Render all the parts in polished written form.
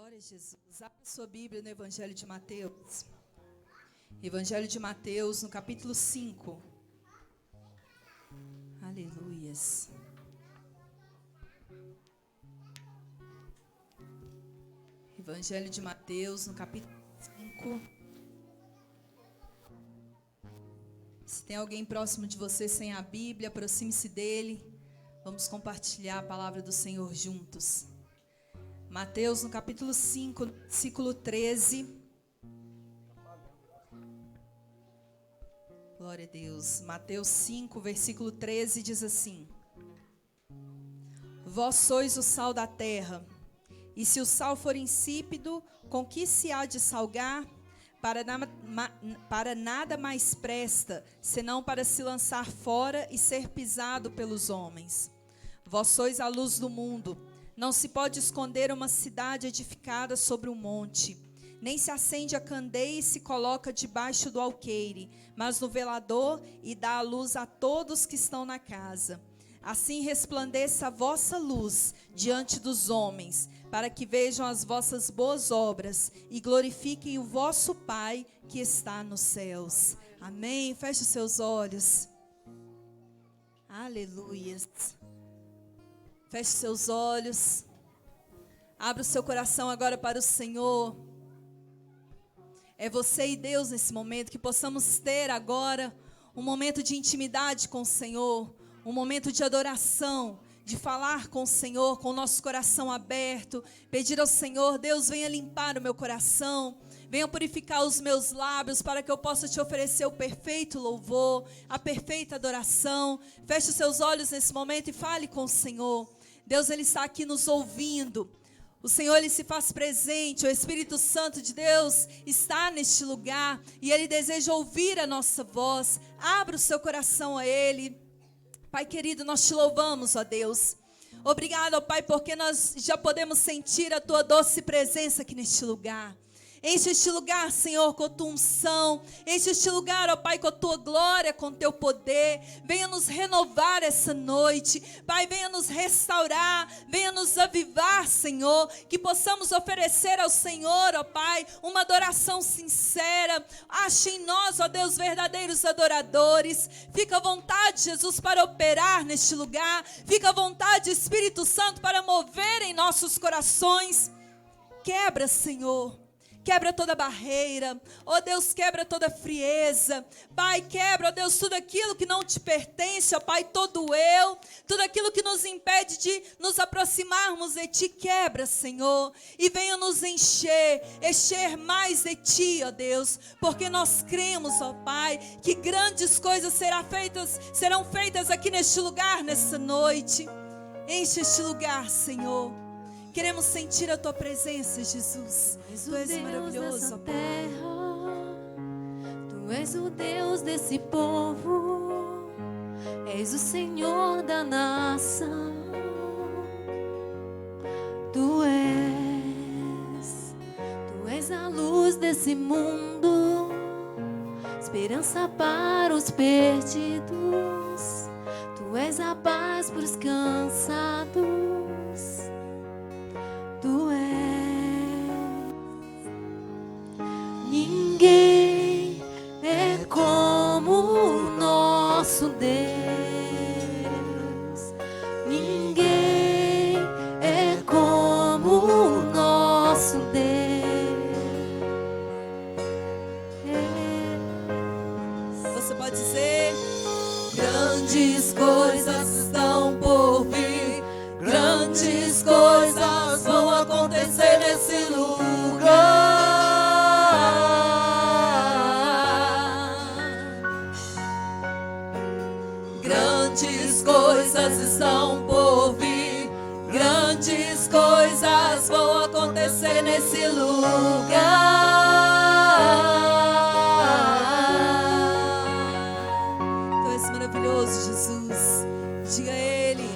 Glória a Jesus. Abra sua Bíblia no Evangelho de Mateus. Evangelho de Mateus, no capítulo 5. Aleluias. Evangelho de Mateus, no capítulo 5. Se tem alguém próximo de você sem a Bíblia, aproxime-se dele. Vamos compartilhar a palavra do Senhor juntos. Mateus, no capítulo 5, versículo 13. Glória a Deus. Mateus 5, versículo 13 diz assim: Vós sois o sal da terra, e se o sal for insípido, com que se há de salgar? Para nada mais presta, senão para se lançar fora e ser pisado pelos homens. Vós sois a luz do mundo. Não se pode esconder uma cidade edificada sobre um monte, nem se acende a candeia e se coloca debaixo do alqueire, mas no velador, e dá a luz a todos que estão na casa. Assim resplandeça a vossa luz diante dos homens, para que vejam as vossas boas obras e glorifiquem o vosso Pai que está nos céus. Amém. Feche os seus olhos. Aleluias. Feche seus olhos. Abra o seu coração agora para o Senhor. É você e Deus nesse momento, que possamos ter agora um momento de intimidade com o Senhor, um momento de adoração, de falar com o Senhor, com o nosso coração aberto, pedir ao Senhor: Deus, venha limpar o meu coração, venha purificar os meus lábios, para que eu possa te oferecer o perfeito louvor, a perfeita adoração. Feche os seus olhos nesse momento e fale com o Senhor. Deus, Ele está aqui nos ouvindo. O Senhor, Ele se faz presente. O Espírito Santo de Deus está neste lugar e Ele deseja ouvir a nossa voz. Abra o seu coração a Ele. Pai querido, nós te louvamos, ó Deus. Obrigado, ó Pai, porque nós já podemos sentir a Tua doce presença aqui neste lugar. Enche este lugar, Senhor, com a Tua unção. Enche este lugar, ó Pai, com a Tua glória, com o Teu poder. Venha nos renovar essa noite. Pai, venha nos restaurar. Venha nos avivar, Senhor. Que possamos oferecer ao Senhor, ó Pai, uma adoração sincera. Ache em nós, ó Deus, verdadeiros adoradores. Fica à vontade, Jesus, para operar neste lugar. Fica à vontade, Espírito Santo, para mover em nossos corações. Quebra, Senhor. Quebra toda barreira, ó Deus, quebra toda frieza. Pai, quebra, ó Deus, tudo aquilo que não te pertence, ó Pai, todo eu, tudo aquilo que nos impede de nos aproximarmos de Ti, quebra, Senhor, e venha nos encher mais de Ti, ó Deus, porque nós cremos, ó Pai, que grandes coisas serão feitas aqui neste lugar, nessa noite. Enche este lugar, Senhor. Queremos sentir a Tua presença, Jesus. Tu és maravilhoso, ó Pai. Tu és o Deus desse povo. És o Senhor da nação. Tu és a luz desse mundo. Esperança para os perdidos. Tu és a paz para os cansados. Tu és. Ninguém é como o nosso Deus. Ninguém é como o nosso Deus. Você pode dizer: Grandes coisas estão por vir. Grandes coisas vão acontecer nesse lugar. Grandes coisas estão por vir. Grandes coisas vão acontecer nesse lugar. Tu és maravilhoso, Jesus. Diga a Ele: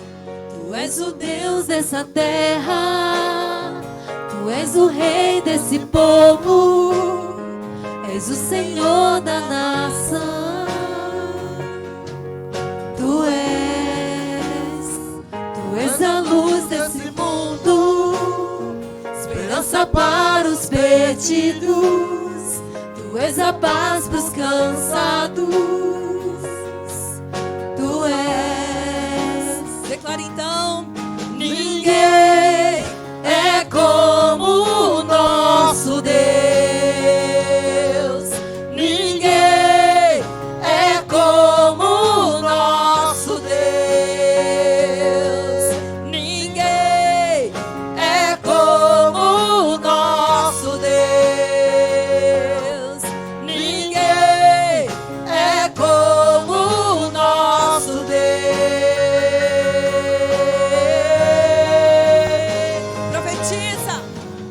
Tu és o Deus dessa terra. Tu és o Rei desse povo. És o Senhor da nação. Tu és a luz desse mundo. esperança para os perdidos, tu és a paz para os cansados, tu és. Declare então. Ninguém é como o nosso Deus. Ninguém é como o nosso Deus. Ninguém é como o nosso Deus. Ninguém é como o nosso Deus.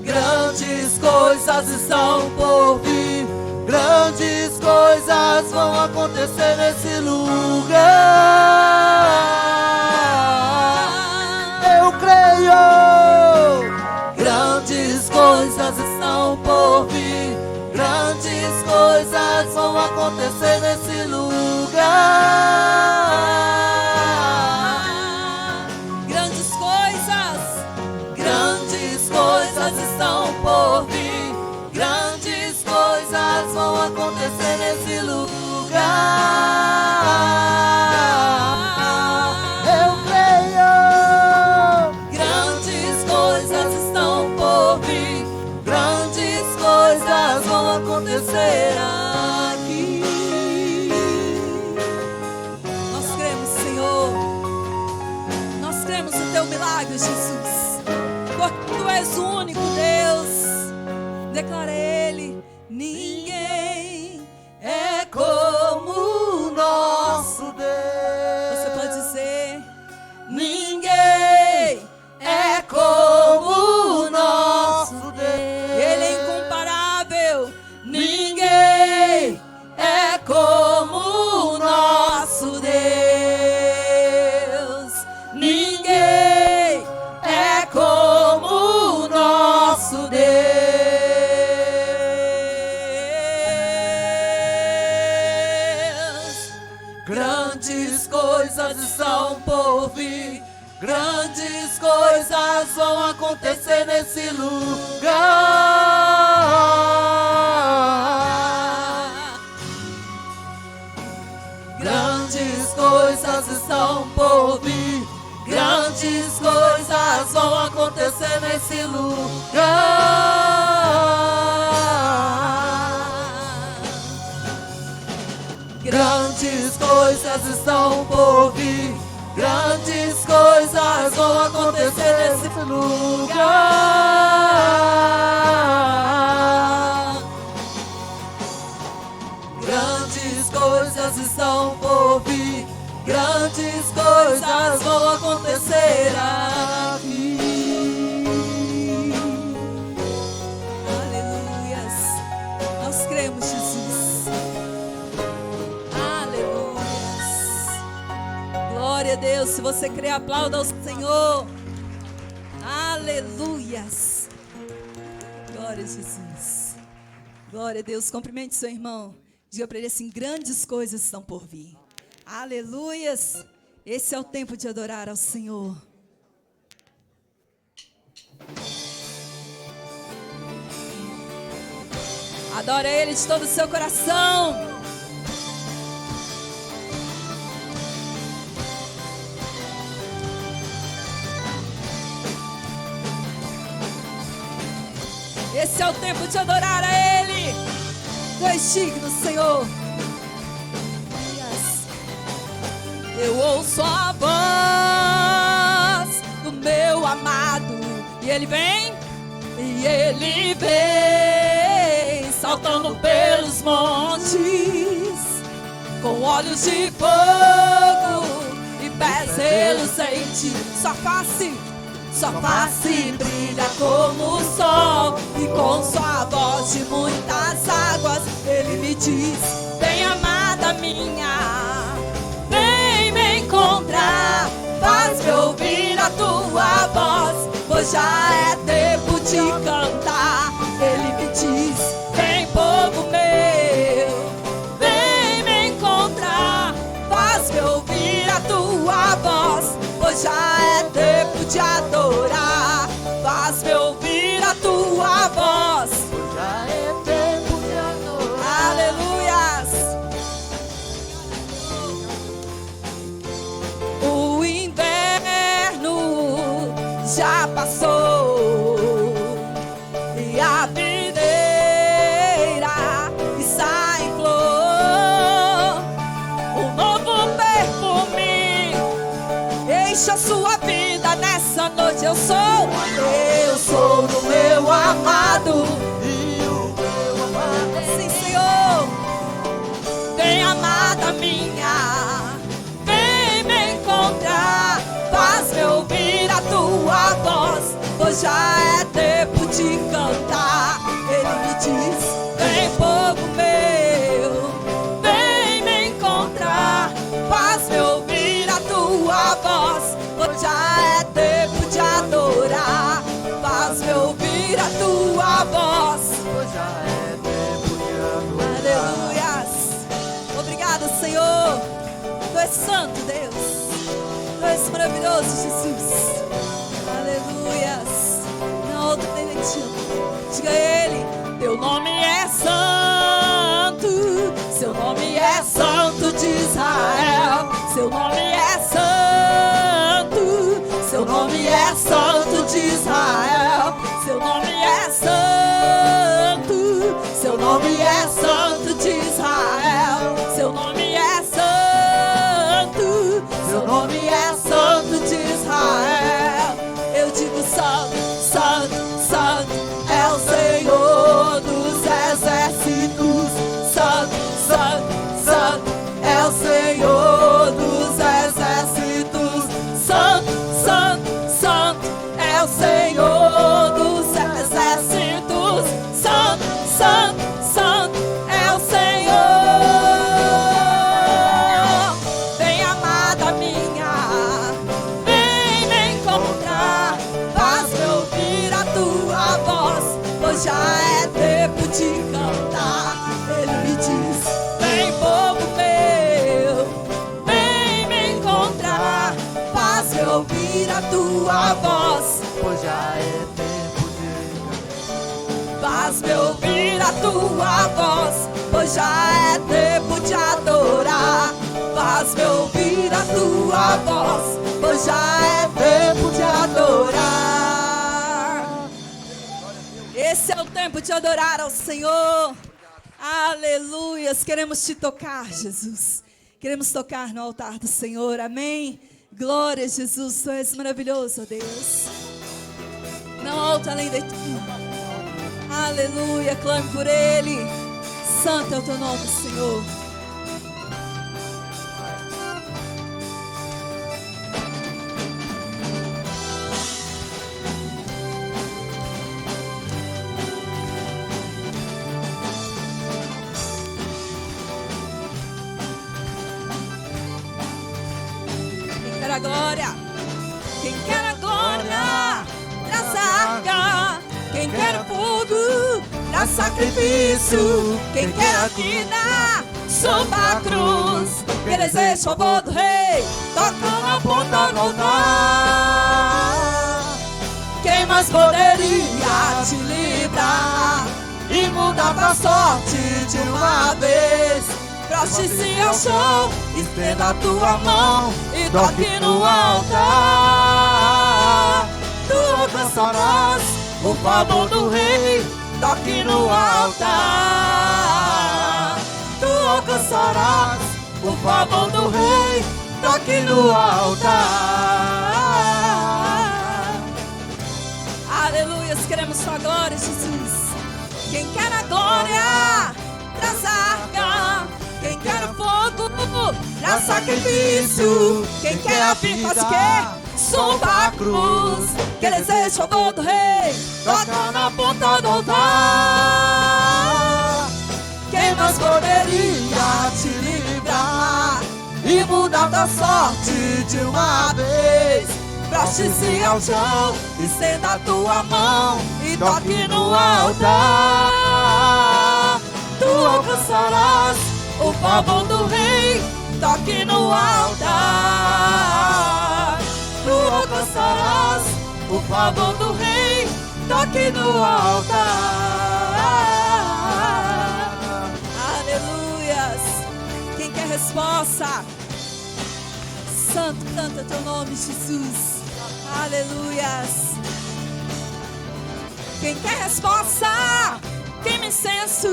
Grandes coisas estão por vir, grandes coisas vão acontecer nesse lugar. Eu creio. Grandes coisas estão por vir, grandes coisas vão acontecer nesse lugar. Grandes coisas. Grandes coisas estão por vir, grandes coisas vão acontecer nesse lugar. Eu creio. Grandes coisas estão por vir, grandes coisas vão acontecer aqui. Nós cremos, Senhor. Nós cremos no teu milagre, Jesus. Porque tu és o único Deus. Declara Ele. Ninguém É como o nosso Deus. Você pode dizer. Ninguém é como o nosso Deus. Ele é incomparável. Ninguém é como o nosso Deus. Ninguém é como o nosso Deus. Grandes coisas estão por vir, grandes coisas vão acontecer nesse lugar. Grandes coisas estão por vir, grandes coisas vão acontecer nesse lugar. Grandes coisas estão por vir, grandes coisas vão acontecer nesse lugar. Grandes coisas estão por vir, grandes coisas vão acontecer aqui. Aleluias. Nós cremos, Jesus. Aleluias. Glória a Deus. Se você crê, aplauda ao Senhor. Aleluias. Glória a Jesus. Glória a Deus. Cumprimente seu irmão. Diga para ele assim: grandes coisas estão por vir. Aleluias. Esse é o tempo de adorar ao Senhor. Adora Ele de todo o seu coração. Esse é o tempo de adorar a Ele. Tu és digno, Senhor. Eu ouço a voz do meu amado. E Ele vem. E Ele vem saltando pelos montes, com olhos de fogo e pés reluzentes. Sua face brilha como o sol, e com sua voz de muitas águas Ele me diz: vem, amada minha, vem me encontrar, faz-me ouvir a tua voz, pois já é tempo de cantar. Ele me diz: vem, povo meu, vem me encontrar, faz-me ouvir a tua voz, pois já é tempo de adorar. Faz-me ouvir a tua de cantar. Ele me diz: vem, povo meu, vem me encontrar, faz-me ouvir a tua voz, pois já é tempo de adorar. Faz-me ouvir a tua voz, Pois já é tempo de adorar. aleluias. Obrigado, Senhor. Tu és santo, Deus. Tu és maravilhoso, Jesus. Aleluias. Não outro tem de ti. Diga a Ele: teu nome é santo, seu nome é santo de Israel. Seu nome é santo, seu nome é santo de Israel. Seu nome é santo, seu nome é santo de Israel. Seu nome é santo, seu nome é santo de Israel. Eu digo santo, santo, santo é o Senhor dos exércitos. Santo, santo, santo é o Senhor dos exércitos. Santo, santo, santo é o Senhor dos exércitos. Santo, santo, santo é o Senhor. Vem, amada minha, vem me encontrar, faz-me ouvir a tua voz, pois já é tempo de cantar. Ele me diz: vem, povo meu, vem me encontrar, faz-me ouvir a tua voz, Pois já é tempo de faz-me ouvir a tua voz, pois já é tempo de adorar. Faz-me ouvir a tua voz, pois já é tempo de adorar. Esse é o tempo de adorar ao Senhor. Aleluias. Queremos te tocar, Jesus. Queremos tocar no altar do Senhor. Amém. Glória a Jesus. Tu és maravilhoso, ó Deus. Não há outro além de ti. Aleluia. Clame por Ele. Santo é o teu nome, Senhor. Quem quer a glória? Quem quer a glória? Traz a arca. Quem quer fogo? Traz sacrifício. Quem quer a vida? Suba a cruz. Quem deseja o favor do rei? Toca na ponta do altar. Quem mais poderia te livrar e mudar tua sorte de uma vez? Proste-se ao chão, estenda a tua mão e toque no altar. Tu alcançarás o favor do rei, toque no altar. Tu alcançarás o favor do rei, toque no altar. Aleluias, queremos tua glória, Jesus. Quem quer a glória, traz a arca. Quem quer o fogo, traz sacrifício. Quem quer a vida, faz o quê? Suba a cruz. Quem deseja o favor do rei, toca na ponta do altar. Quem mais poderia te livrar e mudar tua sorte de uma vez? Proste-se ao chão, estenda a tua mão e toque no altar. Tu alcançarás o favor do rei, toque no altar. Tu alcançarás o favor do rei, toque no altar. Aleluias. Quem quer resposta? Santo, canta teu nome, Jesus. Aleluias. Quem quer resposta? Queima incenso.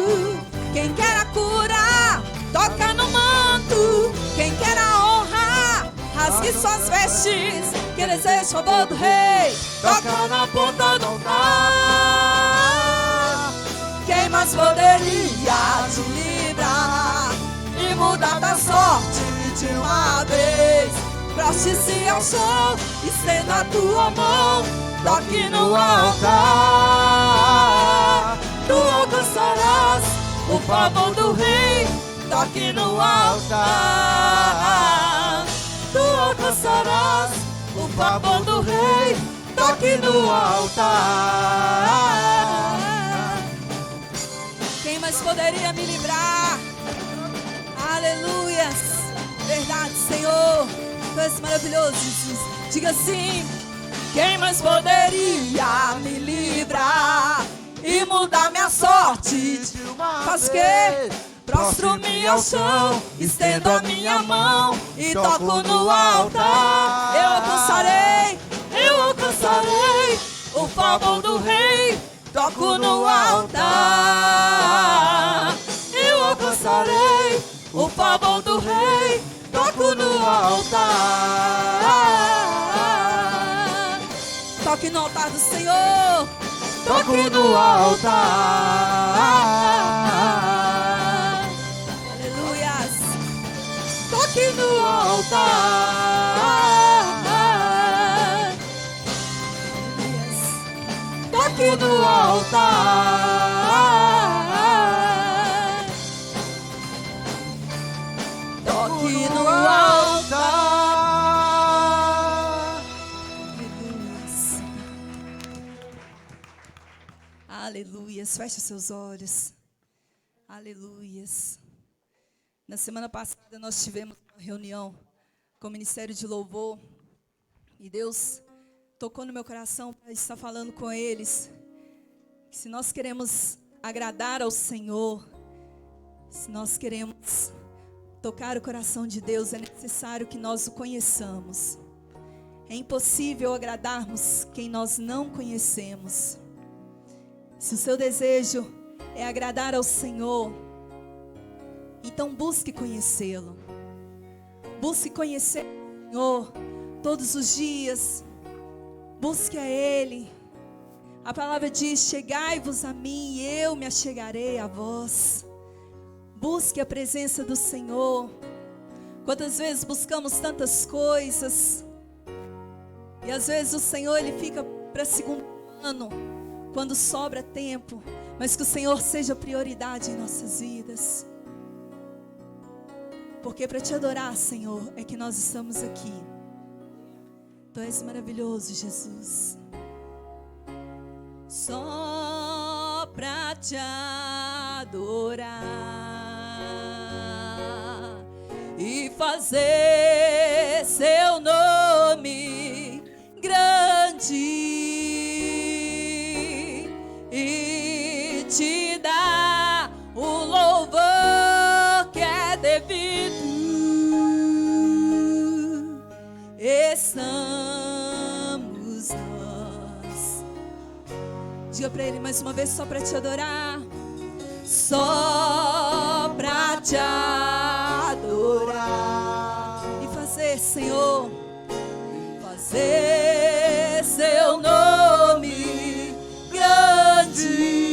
Quem quer a cura, toca no manto. Quem quer a honra, rasgue suas vestes. Quem deseja o favor do rei, toca na ponta do altar. Quem mais poderia te livrar e mudar da sorte de uma vez? Proste-se ao chão, estenda a tua mão, toque no altar. Tu alcançarás o favor do Rei, toque no altar. Tu alcançarás o favor do Rei, toque no altar. Quem mais poderia me livrar? Aleluias. Verdade, Senhor. Tu és maravilhoso, Jesus. Diga assim: quem mais poderia me livrar e mudar minha sorte? Faz o quê? Prostro-me ao chão, estendo a minha mão e toco no altar. Eu alcançarei o favor do Rei, toco no altar. Eu alcançarei o favor do Rei, toco no altar. Toque no altar do Senhor, Toco no altar. Aleluias. Toque no Altar. Aleluias. Toco no altar. Toque no altar. Altar. Aleluias. Aleluias. Feche os seus olhos. Aleluias. Na semana passada nós tivemos uma reunião com o Ministério de Louvor. E Deus tocou no meu coração para estar falando com eles. Que se nós queremos agradar ao Senhor, se nós queremos tocar o coração de Deus, é necessário que nós o conheçamos. É impossível agradarmos quem nós não conhecemos. Se o seu desejo é agradar ao Senhor, então busque conhecê-lo. Busque conhecer o Senhor todos os dias. Busque a Ele. A palavra diz: chegai-vos a mim e eu me achegarei a vós. Busque a presença do Senhor. Quantas vezes buscamos tantas coisas e às vezes o Senhor Ele fica para segundo plano, quando sobra tempo. Mas que o Senhor seja prioridade em nossas vidas. Porque para te adorar, Senhor, é que nós estamos aqui. Tu és maravilhoso, Jesus. Só para te adorar e fazer seu nome grande e te dar o louvor que é devido. Estamos nós. Diga para Ele mais uma vez: só para te adorar. Só para te adorar e fazer, Senhor, fazer seu nome grande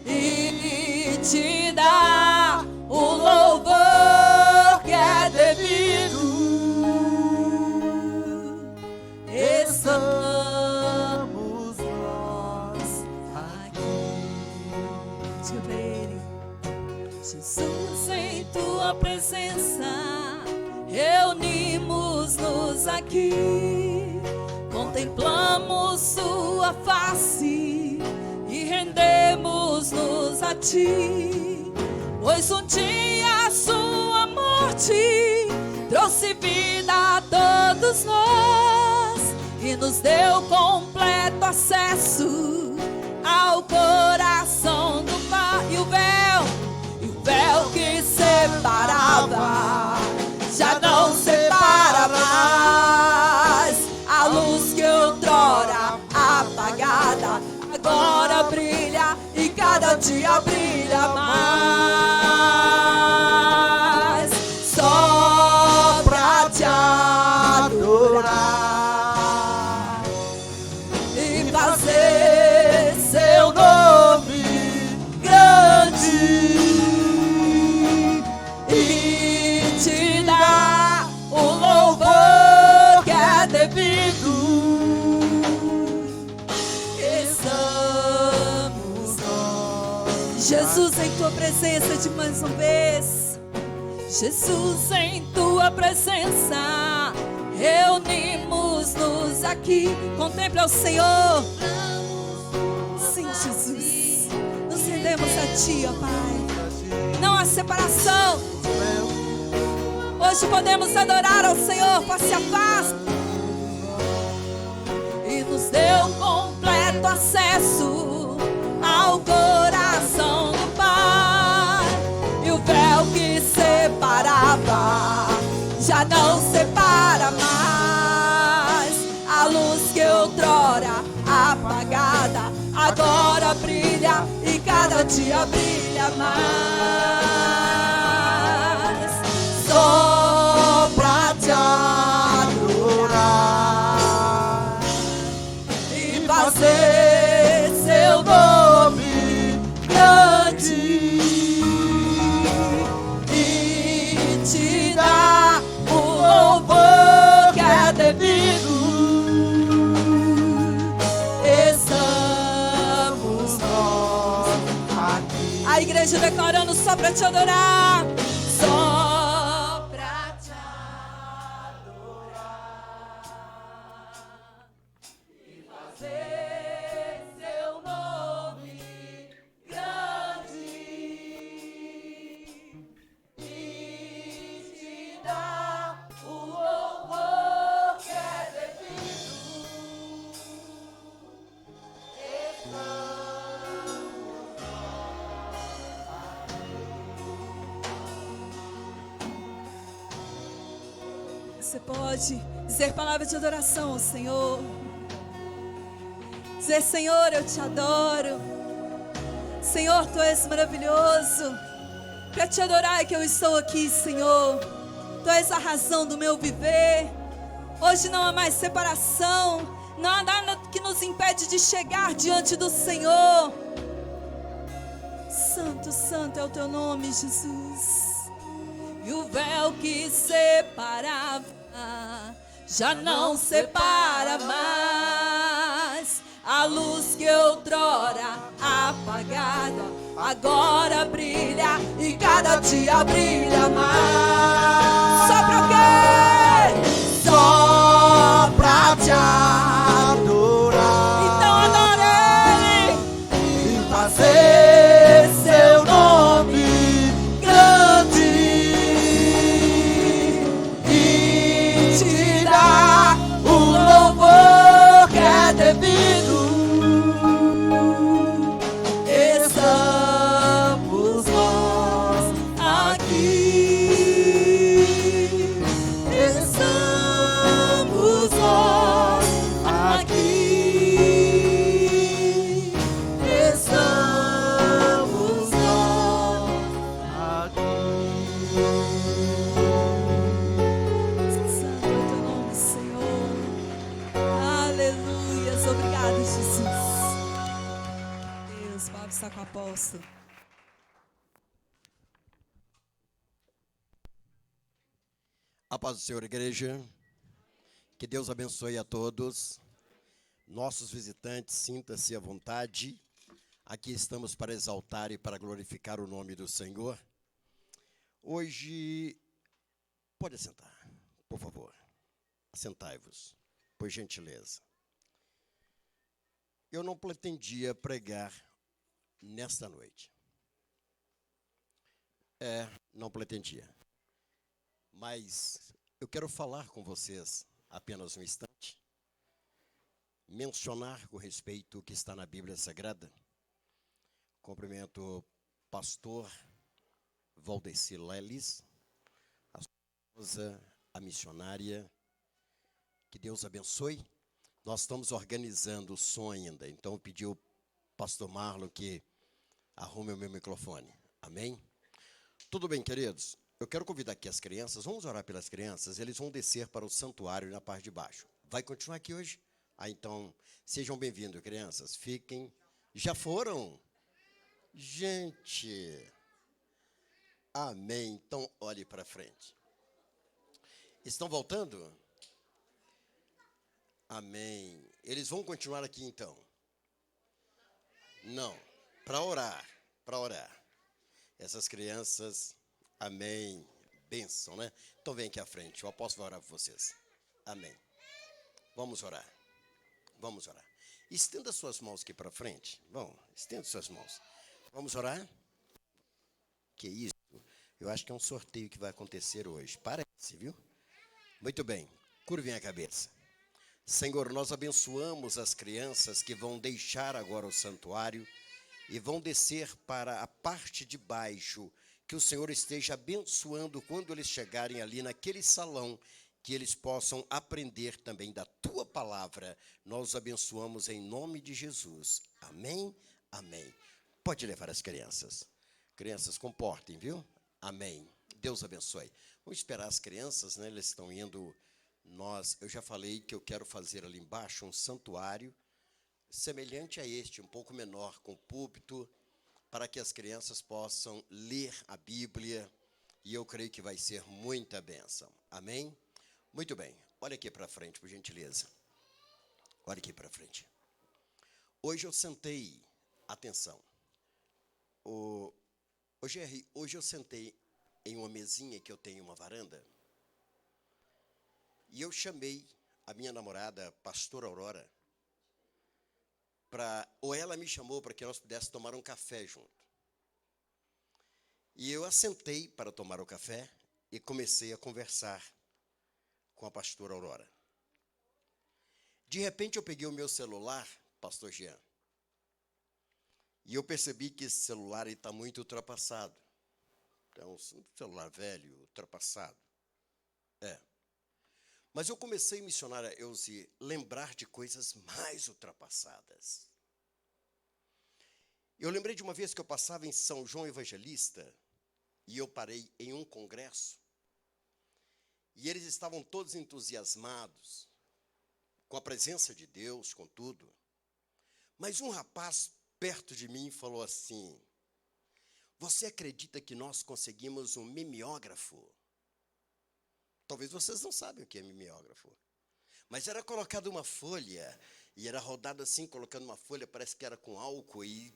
e te dar o louvor que é devido. Estamos nós aqui. Diga pra Ele: Jesus, em tua presença reunimos-nos aqui, contemplamos sua face e rendemos-nos a ti, pois um dia sua morte trouxe vida a todos nós e nos deu completo acesso ao coração do Pai. E o véu que separava já não separa mais. A luz que outrora apagada agora brilha e cada dia brilha mais. Só pra te adorar e fazer seu nome grande e te dar o louvor que é devido. Jesus, em tua presença de mais uma vez. Jesus, em tua presença, reunimos-nos aqui. Contemple ao Senhor. Sim, Jesus, nos rendemos a Ti, ó Pai. Não há separação. Hoje podemos adorar ao Senhor face a face. E nos deu completo acesso ao coração do Pai. E o véu que separava já não separa mais. A luz que outrora apagada agora brilha e cada dia brilha mais. Só pra te adorar e fazer seu nome grande e te dar o louvor que é devido. Estamos nós aqui. A igreja declarando só pra te adorar. Só pra te adorar e fazer seu nome grande e te dar o louvor que é devido. Você pode dizer palavras de adoração ao Senhor. Dizer: Senhor, eu te adoro. Senhor, Tu és maravilhoso. Para te adorar é que eu estou aqui, Senhor. Tu és a razão do meu viver. Hoje não há mais separação. Não há nada que nos impede de chegar diante do Senhor. Santo, santo é o Teu nome, Jesus. E o véu que separava já não separa mais. A luz que outrora apagada agora brilha e cada dia brilha mais. Só pra quê? Só pra te adorar. Então adore Ele e fazer seu nome grande e te dar o louvor que é devido. Estamos nós aqui. Estamos nós aqui. Estamos nós aqui. Santo é o Teu nome, Senhor. Aleluias. Obrigado, Jesus. Deus, o Pablo está com o apóstolo. A paz do Senhor, igreja. Que Deus abençoe a todos. Nossos visitantes, sinta-se à vontade. Aqui estamos para exaltar e para glorificar o nome do Senhor. Hoje, pode assentar, por favor. Assentai-vos, por gentileza. Eu não pretendia pregar nesta noite. Não pretendia. Mas eu quero falar com vocês apenas um instante, mencionar com respeito o que está na Bíblia Sagrada. Cumprimento o pastor Valdeci Leles, a sua esposa, a missionária. Que Deus abençoe. Nós estamos organizando o som ainda, então eu pedi ao pastor Marlon que arrume o meu microfone. Amém? Tudo bem, queridos? Eu quero convidar aqui as crianças, vamos orar pelas crianças, eles vão descer para o santuário na parte de baixo. Vai continuar aqui hoje? Então, sejam bem-vindos, crianças, fiquem. Já foram? Gente, amém, então olhe para frente. Estão voltando? Amém. Eles vão continuar aqui então? Não, para orar. para orar. Essas crianças, amém, bênção, né? Então vem aqui à frente, o apóstolo vai orar por vocês. Amém. Vamos orar. Vamos orar. Estenda suas mãos aqui para frente. Bom, estenda suas mãos. Vamos orar? Que isso? Eu acho que é um sorteio que vai acontecer hoje. Parece, viu? Muito bem. Curvem a cabeça. Senhor, nós abençoamos as crianças que vão deixar agora o santuário e vão descer para a parte de baixo. Que o Senhor esteja abençoando quando eles chegarem ali naquele salão, que eles possam aprender também da tua palavra. Nós os abençoamos em nome de Jesus. Amém? Amém. Pode levar as crianças. Crianças, comportem, viu? Amém. Deus abençoe. Vamos esperar as crianças, né? Eles estão indo. Eu já falei que eu quero fazer ali embaixo um santuário semelhante a este, um pouco menor, com púlpito, para que as crianças possam ler a Bíblia, e eu creio que vai ser muita bênção. Amém? Muito bem. Olha aqui para frente, por gentileza. Olha aqui para frente. Hoje eu sentei, atenção, hoje eu sentei em uma mesinha que eu tenho, uma varanda, e eu chamei a minha namorada, pastora Aurora, ou ela me chamou para que nós pudéssemos tomar um café junto. E eu assentei para tomar o café e comecei a conversar com a pastora Aurora. De repente eu peguei o meu celular, pastor Jean, e eu percebi que esse celular está muito ultrapassado. É um celular velho, ultrapassado. Mas eu comecei, missionária Elzi, lembrar de coisas mais ultrapassadas. Eu lembrei de uma vez que eu passava em São João Evangelista, e eu parei em um congresso, e eles estavam todos entusiasmados com a presença de Deus, com tudo. Mas um rapaz perto de mim falou assim: você acredita que nós conseguimos um mimeógrafo? Talvez vocês não sabem o que é mimeógrafo. Mas era colocado uma folha, e era rodado assim, colocando uma folha, parece que era com álcool, e,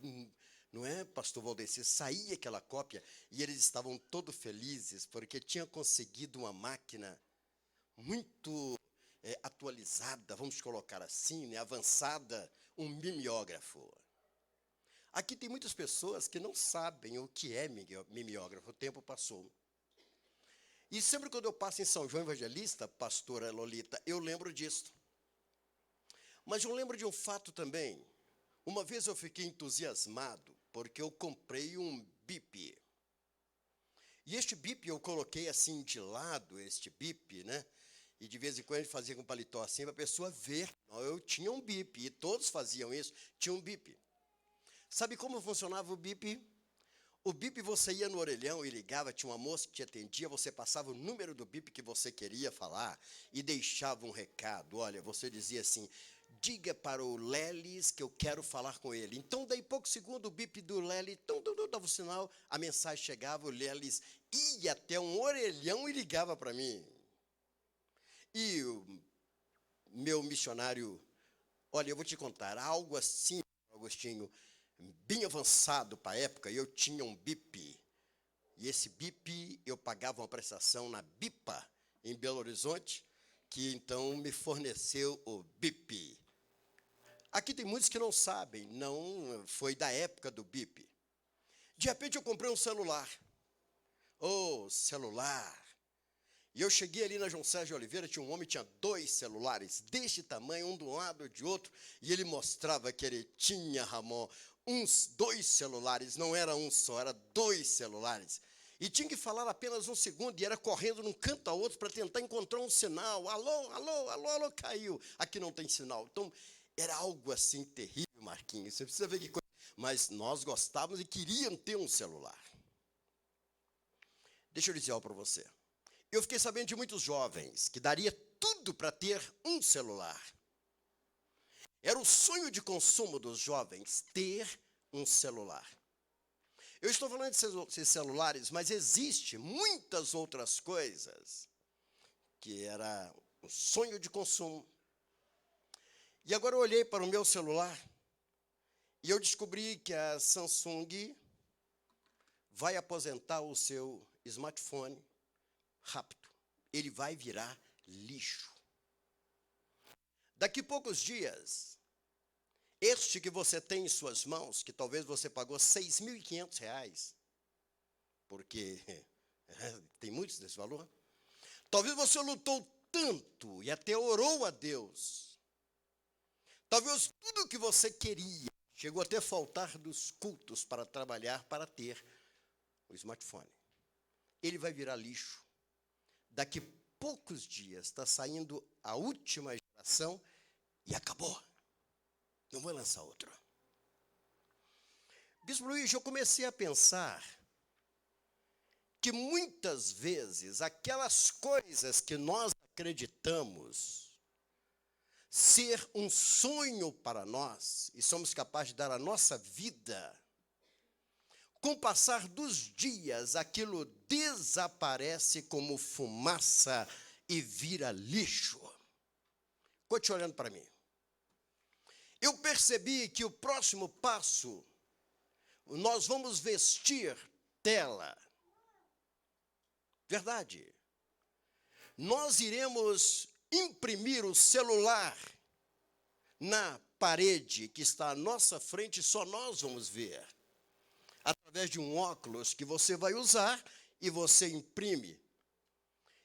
não é, pastor Valdeci, saía aquela cópia, e eles estavam todos felizes, porque tinham conseguido uma máquina muito atualizada, vamos colocar assim, né, avançada, um mimeógrafo. Aqui tem muitas pessoas que não sabem o que é mimeógrafo, o tempo passou. E sempre quando eu passo em São João Evangelista, pastora Lolita, eu lembro disso. Mas eu lembro de um fato também. Uma vez eu fiquei entusiasmado, porque eu comprei um bip. E este bip eu coloquei assim de lado, este bip, né? E de vez em quando a gente fazia com paletó assim, para a pessoa ver. Eu tinha um bip, e todos faziam isso, tinha um bip. Sabe como funcionava o bip? O bip, você ia no orelhão e ligava, tinha uma moça que te atendia, você passava o número do bip que você queria falar e deixava um recado. Olha, você dizia assim: diga para o Lelis que eu quero falar com ele. Então, daí pouco segundo, o bip do Lelis, dava o sinal, a mensagem chegava, o Lelis ia até um orelhão e ligava para mim. E o meu missionário, olha, eu vou te contar, algo assim, Agostinho, bem avançado para a época, eu tinha um bip. E esse bip, eu pagava uma prestação na Bipa, em Belo Horizonte, que então me forneceu o bip. Aqui tem muitos que não sabem, não foi da época do bip. De repente eu comprei um celular. Celular. E eu cheguei ali na João Sérgio Oliveira, tinha um homem que tinha 2 celulares, deste tamanho, um de um lado e de outro, e ele mostrava que ele tinha, Ramon, 2 celulares, não era um só, era 2 celulares. E tinha que falar apenas 1 segundo, e era correndo de um canto a outro para tentar encontrar um sinal. Alô, alô, alô, alô, caiu. Aqui não tem sinal. Então, era algo assim terrível, Marquinhos. Você precisa ver que coisa. Mas nós gostávamos e queríamos ter um celular. Deixa eu dizer algo para você. Eu fiquei sabendo de muitos jovens que daria tudo para ter um celular. Era o sonho de consumo dos jovens ter um celular. Eu estou falando desses celulares, mas existe muitas outras coisas que era um sonho de consumo. E agora eu olhei para o meu celular e eu descobri que a Samsung vai aposentar o seu smartphone rápido. Ele vai virar lixo. Daqui a poucos dias, este que você tem em suas mãos, que talvez você pagou R$6.500, porque tem muitos desse valor, talvez você lutou tanto e até orou a Deus. Talvez tudo o que você queria chegou até a faltar dos cultos para trabalhar, para ter o smartphone. Ele vai virar lixo. Daqui a poucos dias está saindo a última geração e acabou. Não vou lançar outro. Bispo Luiz, eu comecei a pensar que muitas vezes aquelas coisas que nós acreditamos ser um sonho para nós, e somos capazes de dar a nossa vida, com o passar dos dias, aquilo desaparece como fumaça e vira lixo. Continue olhando para mim. Eu percebi que o próximo passo, nós vamos vestir tela. Verdade. Nós iremos imprimir o celular na parede que está à nossa frente, só nós vamos ver. Através de um óculos que você vai usar e você imprime.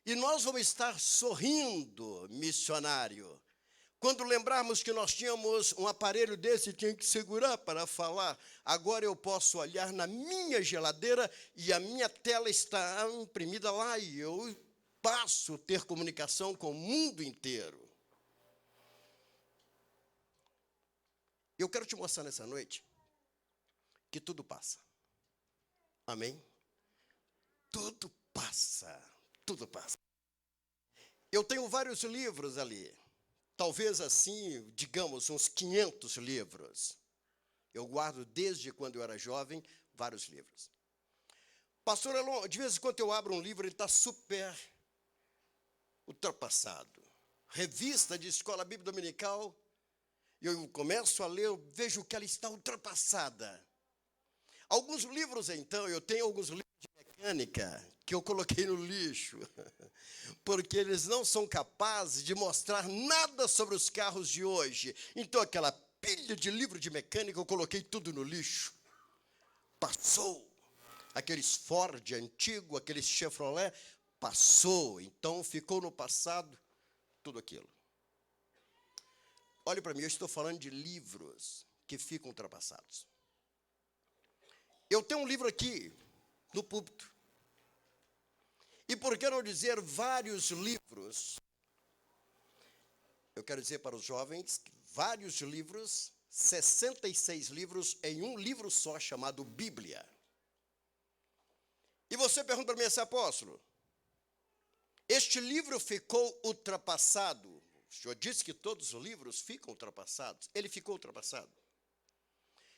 E nós vamos estar sorrindo, missionário. Quando lembrarmos que nós tínhamos um aparelho desse, tinha que segurar para falar. Agora eu posso olhar na minha geladeira e a minha tela está imprimida lá e eu passo a ter comunicação com o mundo inteiro. Eu quero te mostrar nessa noite que tudo passa. Amém? Tudo passa. Tudo passa. Eu tenho vários livros ali. Talvez assim, digamos, uns 500 livros. Eu guardo desde quando eu era jovem vários livros. Pastor Elon, de vez em quando eu abro um livro, ele está super ultrapassado. Revista de escola bíblica dominical, eu começo a ler, eu vejo que ela está ultrapassada. Alguns livros, então, eu tenho alguns livros de mecânica que eu coloquei no lixo, porque eles não são capazes de mostrar nada sobre os carros de hoje. Então, aquela pilha de livro de mecânica, eu coloquei tudo no lixo. Passou. Aqueles Ford antigo, aqueles Chevrolet, passou. Então, ficou no passado tudo aquilo. Olhe para mim, eu estou falando de livros que ficam ultrapassados. Eu tenho um livro aqui, no púlpito. E por que não dizer vários livros? Eu quero dizer para os jovens, vários livros, 66 livros em um livro só, chamado Bíblia. E você pergunta para mim, esse apóstolo, este livro ficou ultrapassado? O senhor disse que todos os livros ficam ultrapassados. Ele ficou ultrapassado.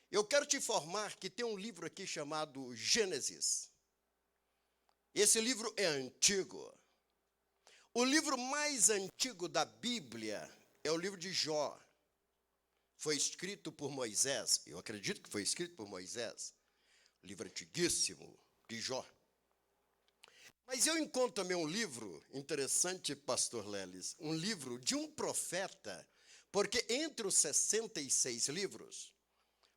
Eu quero te informar que tem um livro aqui chamado Gênesis. Esse livro é antigo. O livro mais antigo da Bíblia é o livro de Jó. Foi escrito por Moisés. Eu acredito que foi escrito por Moisés. Livro antiguíssimo de Jó. Mas eu encontro também um livro interessante, pastor Lelis, um livro de um profeta, porque entre os 66 livros,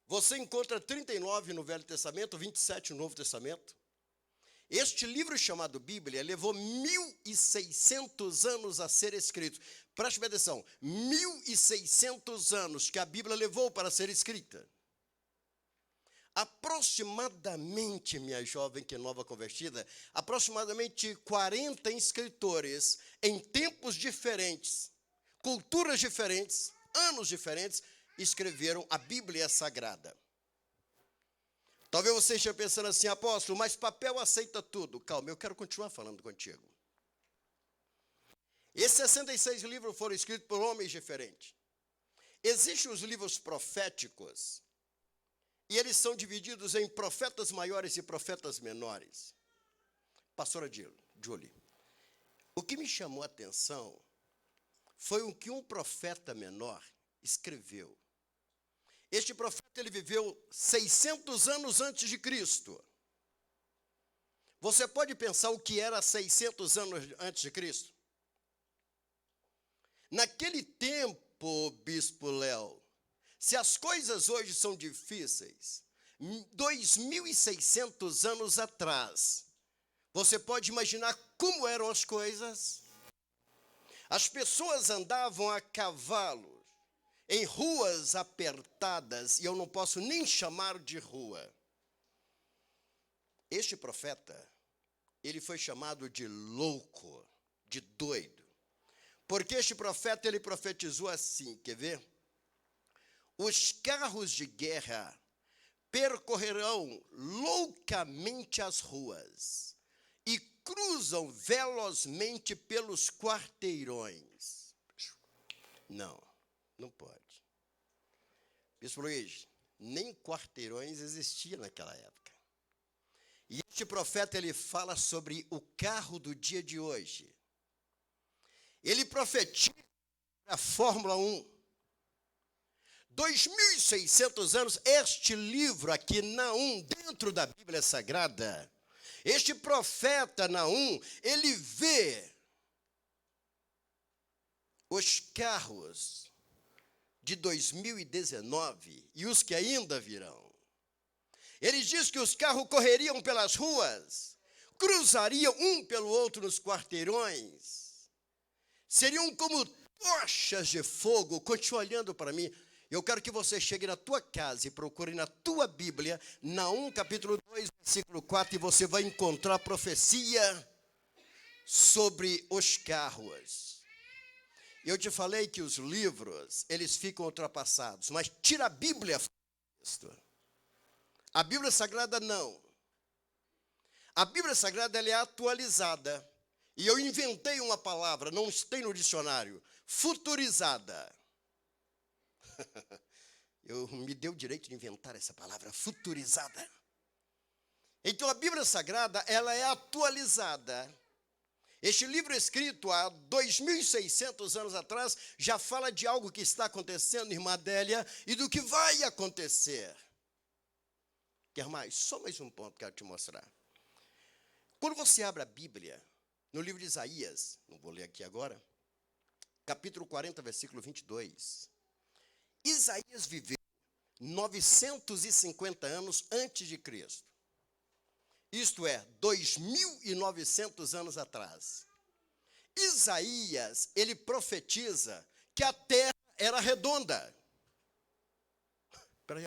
você encontra 39 no Velho Testamento, 27 no Novo Testamento. Este livro chamado Bíblia levou 1.600 anos a ser escrito. Preste bem atenção, 1.600 anos que a Bíblia levou para ser escrita. Aproximadamente, minha jovem que é nova convertida, aproximadamente 40 escritores em tempos diferentes, culturas diferentes, anos diferentes, escreveram a Bíblia Sagrada. Talvez você esteja pensando assim, apóstolo, mas papel aceita tudo. Calma, eu quero continuar falando contigo. Esses 66 livros foram escritos por homens diferentes. Existem os livros proféticos, e eles são divididos em profetas maiores e profetas menores. Pastora Julie, o que me chamou a atenção foi o que um profeta menor escreveu. Este profeta, ele viveu 600 anos antes de Cristo. Você pode pensar o que era 600 anos antes de Cristo? Naquele tempo, Bispo Léo, se as coisas hoje são difíceis, 2.600 anos atrás, você pode imaginar como eram as coisas? As pessoas andavam a cavalo, em ruas apertadas, e eu não posso nem chamar de rua. Este profeta, ele foi chamado de louco, de doido. Porque este profeta, ele profetizou assim, quer ver? Os carros de guerra percorrerão loucamente as ruas e cruzam velozmente pelos quarteirões. Não, não pode. Bispo Luiz, nem quarteirões existia naquela época. E este profeta, ele fala sobre o carro do dia de hoje. Ele profetiza a Fórmula 1. 2.600 anos, este livro aqui, Naum, dentro da Bíblia Sagrada, este profeta Naum, ele vê os carros de 2019 e os que ainda virão. Ele diz que os carros correriam pelas ruas, cruzariam um pelo outro nos quarteirões, seriam como tochas de fogo. Continua olhando para mim. Eu quero que você chegue na tua casa e procure na tua Bíblia, Naum capítulo 2, versículo 4, e você vai encontrar profecia sobre os carros. Eu te falei que os livros, eles ficam ultrapassados, mas tira a Bíblia. A Bíblia Sagrada não. A Bíblia Sagrada, ela é atualizada. E eu inventei uma palavra, não tem no dicionário, futurizada. Eu me dei o direito de inventar essa palavra, futurizada. Então a Bíblia Sagrada, ela é atualizada. Este livro escrito há 2.600 anos atrás já fala de algo que está acontecendo, irmã Adélia, e do que vai acontecer. Quer mais? Só mais um ponto que eu quero te mostrar. Quando você abre a Bíblia, no livro de Isaías, não vou ler aqui agora, capítulo 40, versículo 22. Isaías viveu 950 anos antes de Cristo. Isto é, 2.900 anos atrás. Isaías, ele profetiza que a terra era redonda. Peraí,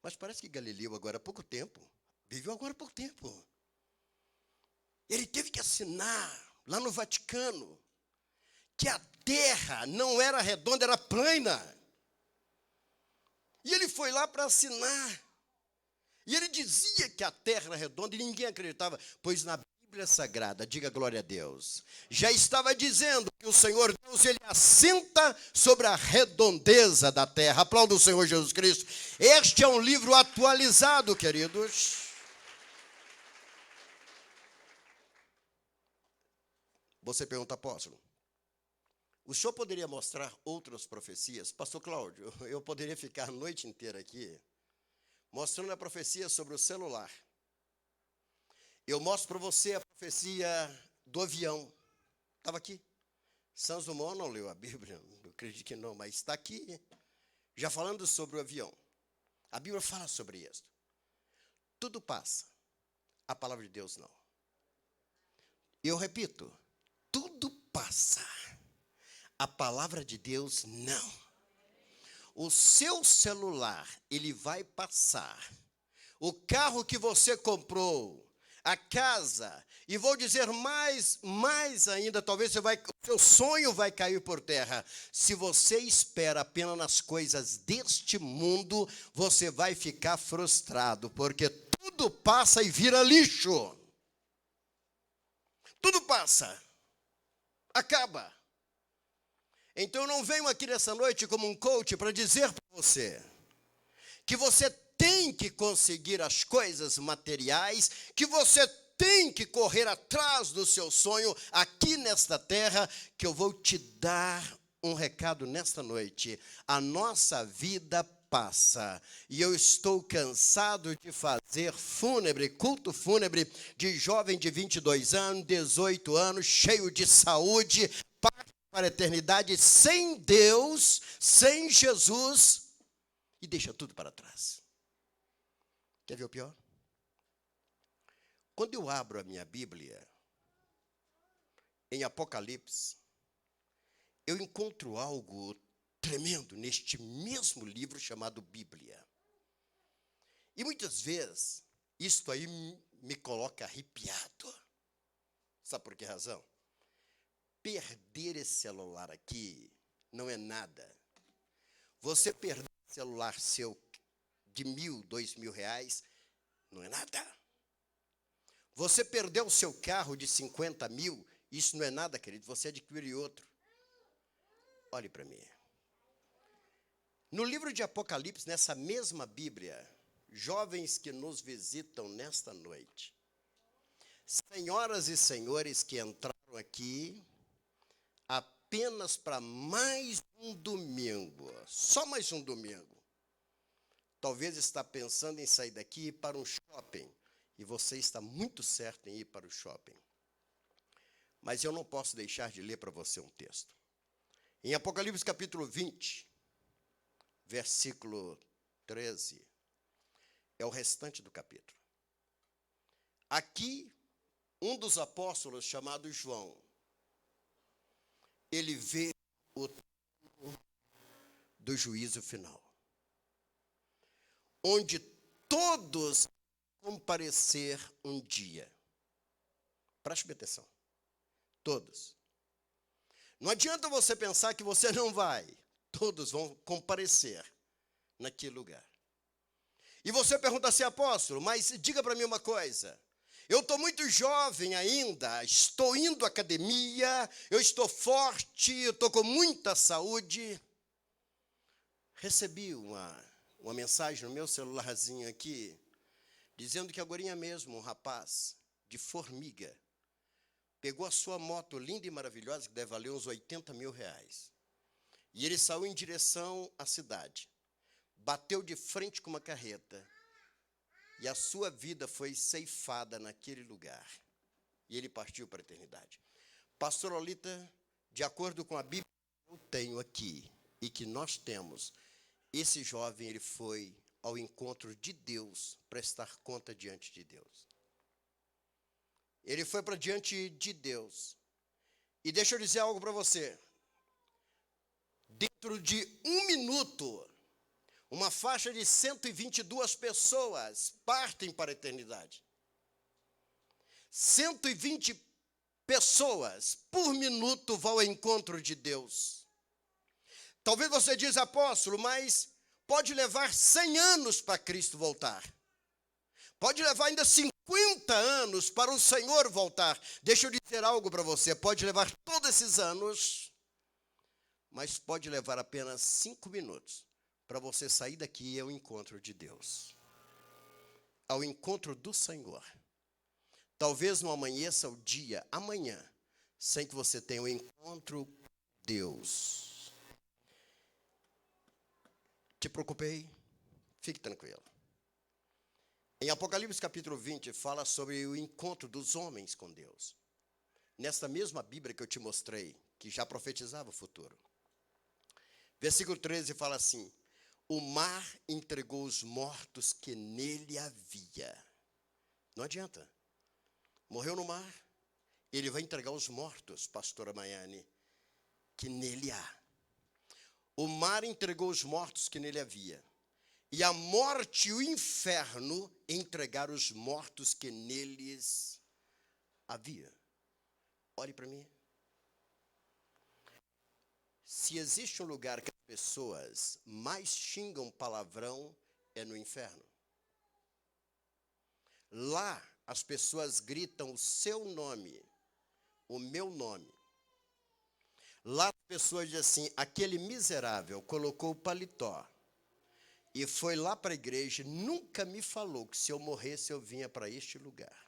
mas parece que Galileu agora há pouco tempo, viveu agora há pouco tempo. Ele teve que assinar lá no Vaticano que a terra não era redonda, era plana. E ele foi lá para assinar. E ele dizia que a terra era redonda e ninguém acreditava, pois na Bíblia Sagrada, diga glória a Deus, já estava dizendo que o Senhor Deus, ele assenta sobre a redondeza da terra. Aplauda o Senhor Jesus Cristo. Este é um livro atualizado, queridos. Você pergunta, apóstolo, o senhor poderia mostrar outras profecias? Pastor Cláudio, eu poderia ficar a noite inteira aqui mostrando a profecia sobre o celular. Eu mostro para você a profecia do avião. Estava aqui. Santos Dumont não leu a Bíblia, eu acredito que não, mas está aqui, já falando sobre o avião. A Bíblia fala sobre isso. Tudo passa, a palavra de Deus não. Eu repito, tudo passa, a palavra de Deus não. O seu celular, ele vai passar. O carro que você comprou, a casa, e vou dizer mais ainda, talvez o seu sonho vai cair por terra. Se você espera apenas nas coisas deste mundo, você vai ficar frustrado, porque tudo passa e vira lixo. Tudo passa, acaba. Então eu não venho aqui nessa noite como um coach para dizer para você que você tem que conseguir as coisas materiais, que você tem que correr atrás do seu sonho aqui nesta terra, que eu vou te dar um recado nesta noite. A nossa vida passa. E eu estou cansado de fazer culto fúnebre de jovem de 22 anos, 18 anos, cheio de saúde, parte para a eternidade, sem Deus, sem Jesus, e deixa tudo para trás. Quer ver o pior? Quando eu abro a minha Bíblia, em Apocalipse, eu encontro algo tremendo neste mesmo livro chamado Bíblia. E muitas vezes, isto aí me coloca arrepiado. Sabe por que razão? Perder esse celular aqui não é nada. Você perder um celular seu de R$1.000, R$2.000, não é nada. Você perdeu o seu carro de 50 mil, isso não é nada, querido. Você adquire outro. Olhe para mim. No livro de Apocalipse, nessa mesma Bíblia, jovens que nos visitam nesta noite, senhoras e senhores que entraram aqui apenas para mais um domingo, só mais um domingo, talvez está pensando em sair daqui e ir para um shopping, e você está muito certo em ir para o shopping. Mas eu não posso deixar de ler para você um texto. Em Apocalipse capítulo 20, versículo 13, é o restante do capítulo. Aqui, um dos apóstolos, chamado João, ele vê o tempo do juízo final, onde todos vão comparecer um dia. Preste atenção. Todos. Não adianta você pensar que você não vai. Todos vão comparecer naquele lugar. E você pergunta assim, apóstolo, mas diga para mim uma coisa. Eu estou muito jovem ainda, estou indo à academia, eu estou forte, eu estou com muita saúde. Recebi uma mensagem no meu celularzinho aqui, dizendo que agorinha mesmo um rapaz de Formiga pegou a sua moto linda e maravilhosa, que deve valer uns R$80.000, e ele saiu em direção à cidade, bateu de frente com uma carreta, e a sua vida foi ceifada naquele lugar, e ele partiu para a eternidade. Pastor Olita, de acordo com a Bíblia que eu tenho aqui, e que nós temos, esse jovem ele foi ao encontro de Deus, prestar conta diante de Deus. Ele foi para diante de Deus. E deixa eu dizer algo para você. Dentro de 1 minuto, uma faixa de 122 pessoas partem para a eternidade. 120 pessoas por minuto vão ao encontro de Deus. Talvez você diz, apóstolo, mas pode levar 100 anos para Cristo voltar. Pode levar ainda 50 anos para o Senhor voltar. Deixa eu dizer algo para você. Pode levar todos esses anos, mas pode levar apenas 5 minutos para você sair daqui ao encontro de Deus. Ao encontro do Senhor. Talvez não amanheça o dia amanhã, sem que você tenha um encontro com Deus. Te preocupei? Fique tranquilo. Em Apocalipse capítulo 20, fala sobre o encontro dos homens com Deus. Nesta mesma Bíblia que eu te mostrei, que já profetizava o futuro. Versículo 13 fala assim, o mar entregou os mortos que nele havia. Não adianta. Morreu no mar, ele vai entregar os mortos, pastora Maiane, que nele há. O mar entregou os mortos que nele havia. E a morte e o inferno entregaram os mortos que neles havia. Olhe para mim. Se existe um lugar que as pessoas mais xingam palavrão, é no inferno. Lá as pessoas gritam o seu nome, o meu nome. Lá as pessoas dizem assim, aquele miserável colocou o paletó e foi lá para a igreja, nunca me falou que se eu morresse eu vinha para este lugar.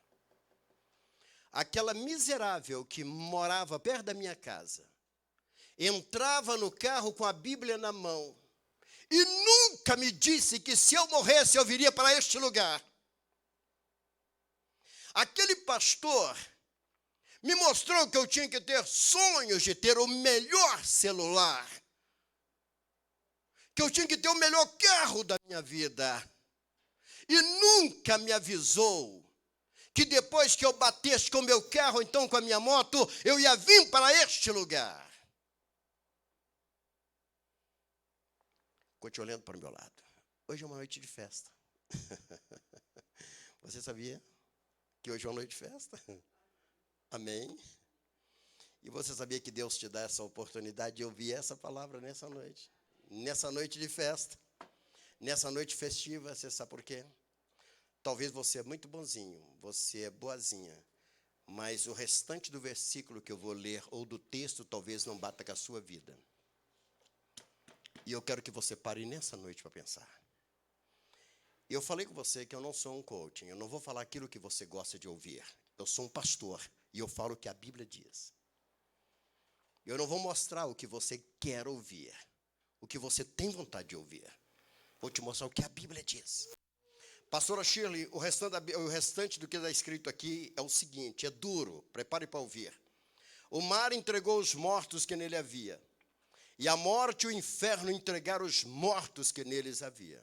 Aquela miserável que morava perto da minha casa, entrava no carro com a Bíblia na mão e nunca nunca me disse que se eu morresse eu viria para este lugar. Aquele pastor me mostrou que eu tinha que ter sonhos de ter o melhor celular, que eu tinha que ter o melhor carro da minha vida. E nunca me avisou que depois que eu batesse com o meu carro, então com a minha moto, eu ia vir para este lugar. Continue olhando para o meu lado. Hoje é uma noite de festa. Você sabia que hoje é uma noite de festa? Amém? E você sabia que Deus te dá essa oportunidade de ouvir essa palavra nessa noite? Nessa noite de festa, nessa noite festiva, você sabe por quê? Talvez você é muito bonzinho, você é boazinha, mas o restante do versículo que eu vou ler, ou do texto, talvez não bata com a sua vida. E eu quero que você pare nessa noite para pensar. Eu falei com você que eu não sou um coaching, eu não vou falar aquilo que você gosta de ouvir. Eu sou um pastor e eu falo o que a Bíblia diz. Eu não vou mostrar o que você quer ouvir, o que você tem vontade de ouvir. Vou te mostrar o que a Bíblia diz. Pastora Shirley, o restante do que está escrito aqui é o seguinte, é duro, prepare para ouvir. O mar entregou os mortos que nele havia, e a morte e o inferno entregaram os mortos que neles havia.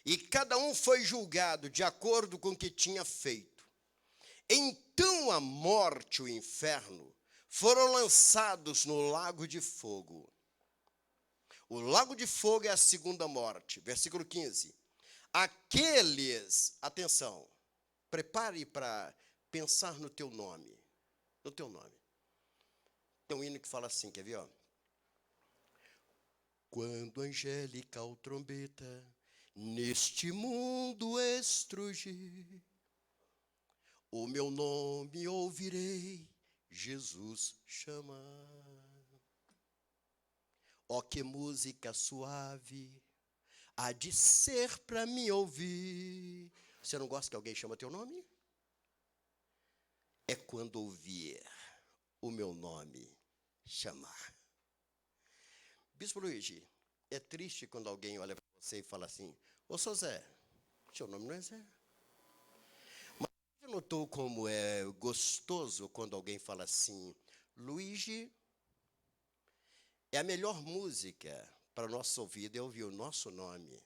E cada um foi julgado de acordo com o que tinha feito. Então a morte e o inferno foram lançados no lago de fogo. O lago de fogo é a segunda morte. Versículo 15. Aqueles, atenção, prepare para pensar no teu nome. No teu nome. Tem um hino que fala assim, quer ver? Ó? Quando angelical trombeta neste mundo estrugir, o meu nome ouvirei, Jesus chamar. Ó que música suave há de ser para me ouvir. Você não gosta que alguém chama teu nome? É quando ouvir o meu nome chamar. Bispo Luiz, é triste quando alguém olha para você e fala assim, ô, sou Zé, seu nome não é Zé. Mas você notou como é gostoso quando alguém fala assim, Luigi, é a melhor música para o nosso ouvido é ouvir o nosso nome.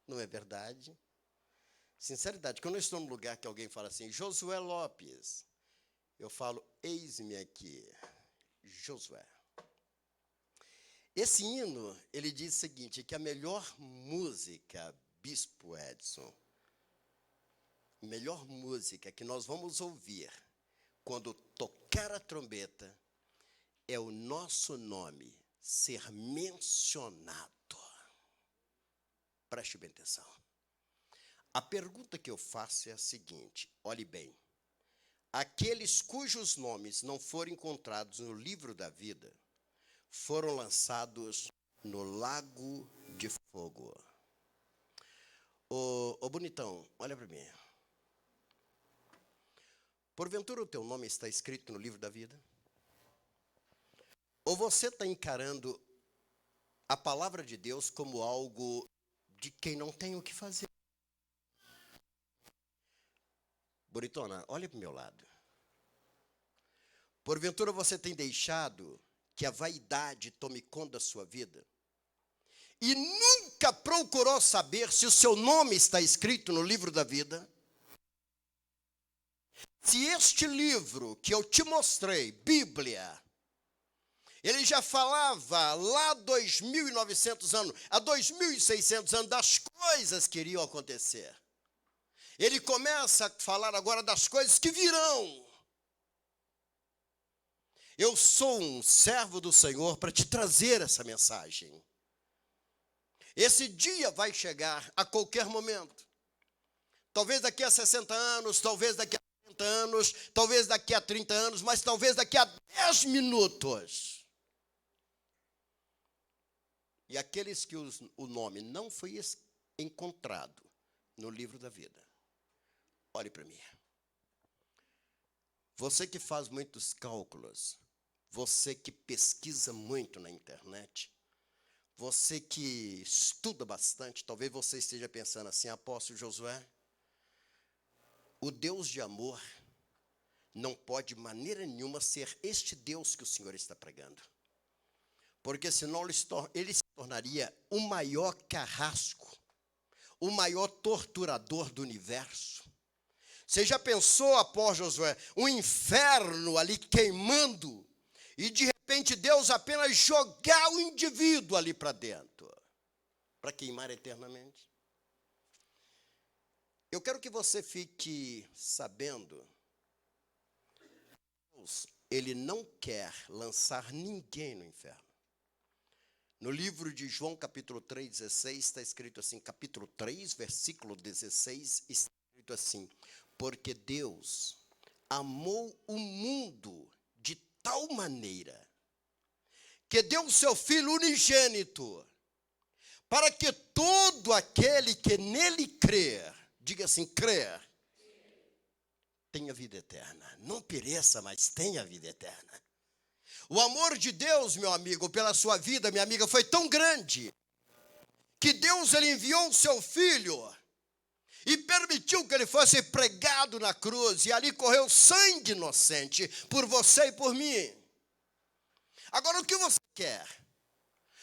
Não é verdade? Sinceridade, quando eu estou num lugar que alguém fala assim, Josué Lopes, eu falo, eis-me aqui, Josué. Esse hino, ele diz o seguinte, que a melhor música, Bispo Edson, a melhor música que nós vamos ouvir quando tocar a trombeta é o nosso nome ser mencionado. Preste bem atenção. A pergunta que eu faço é a seguinte, olhe bem. Aqueles cujos nomes não foram encontrados no livro da vida foram lançados no lago de fogo. Ô bonitão, olha para mim. Porventura o teu nome está escrito no livro da vida? Ou você está encarando a palavra de Deus como algo de quem não tem o que fazer? Bonitona, olha para o meu lado. Porventura você tem deixado que a vaidade tome conta da sua vida? E nunca procurou saber se o seu nome está escrito no livro da vida? Se este livro que eu te mostrei, Bíblia, ele já falava lá 2.900 anos, há 2.600 anos, das coisas que iriam acontecer. Ele começa a falar agora das coisas que virão. Eu sou um servo do Senhor para te trazer essa mensagem. Esse dia vai chegar a qualquer momento. Talvez daqui a 60 anos, talvez daqui a 30 anos, talvez daqui a 30 anos, mas talvez daqui a 10 minutos. E aqueles que o nome não foi encontrado no livro da vida. Olhe para mim. Você que faz muitos cálculos, você que pesquisa muito na internet, Você que estuda bastante, talvez você esteja pensando assim, apóstolo Josué, o Deus de amor não pode de maneira nenhuma ser este Deus que o Senhor está pregando. Porque senão ele se tornaria o maior carrasco, o maior torturador do universo. Você já pensou, apóstolo Josué, um inferno ali queimando, e de repente Deus apenas jogar o indivíduo ali para dentro, para queimar eternamente? Eu quero que você fique sabendo, Deus, ele não quer lançar ninguém no inferno. No livro de João, capítulo 3, 16, está escrito assim, capítulo 3, versículo 16, está escrito assim: porque Deus amou o mundo de tal maneira que deu o seu Filho unigênito, para que todo aquele que nele crer, diga assim, crer, tenha vida eterna. Não pereça, mas tenha vida eterna. O amor de Deus, meu amigo, pela sua vida, minha amiga, foi tão grande, que Deus ele enviou o seu Filho e permitiu que ele fosse pregado na cruz, e ali correu sangue inocente por você e por mim. Agora, o que você quer?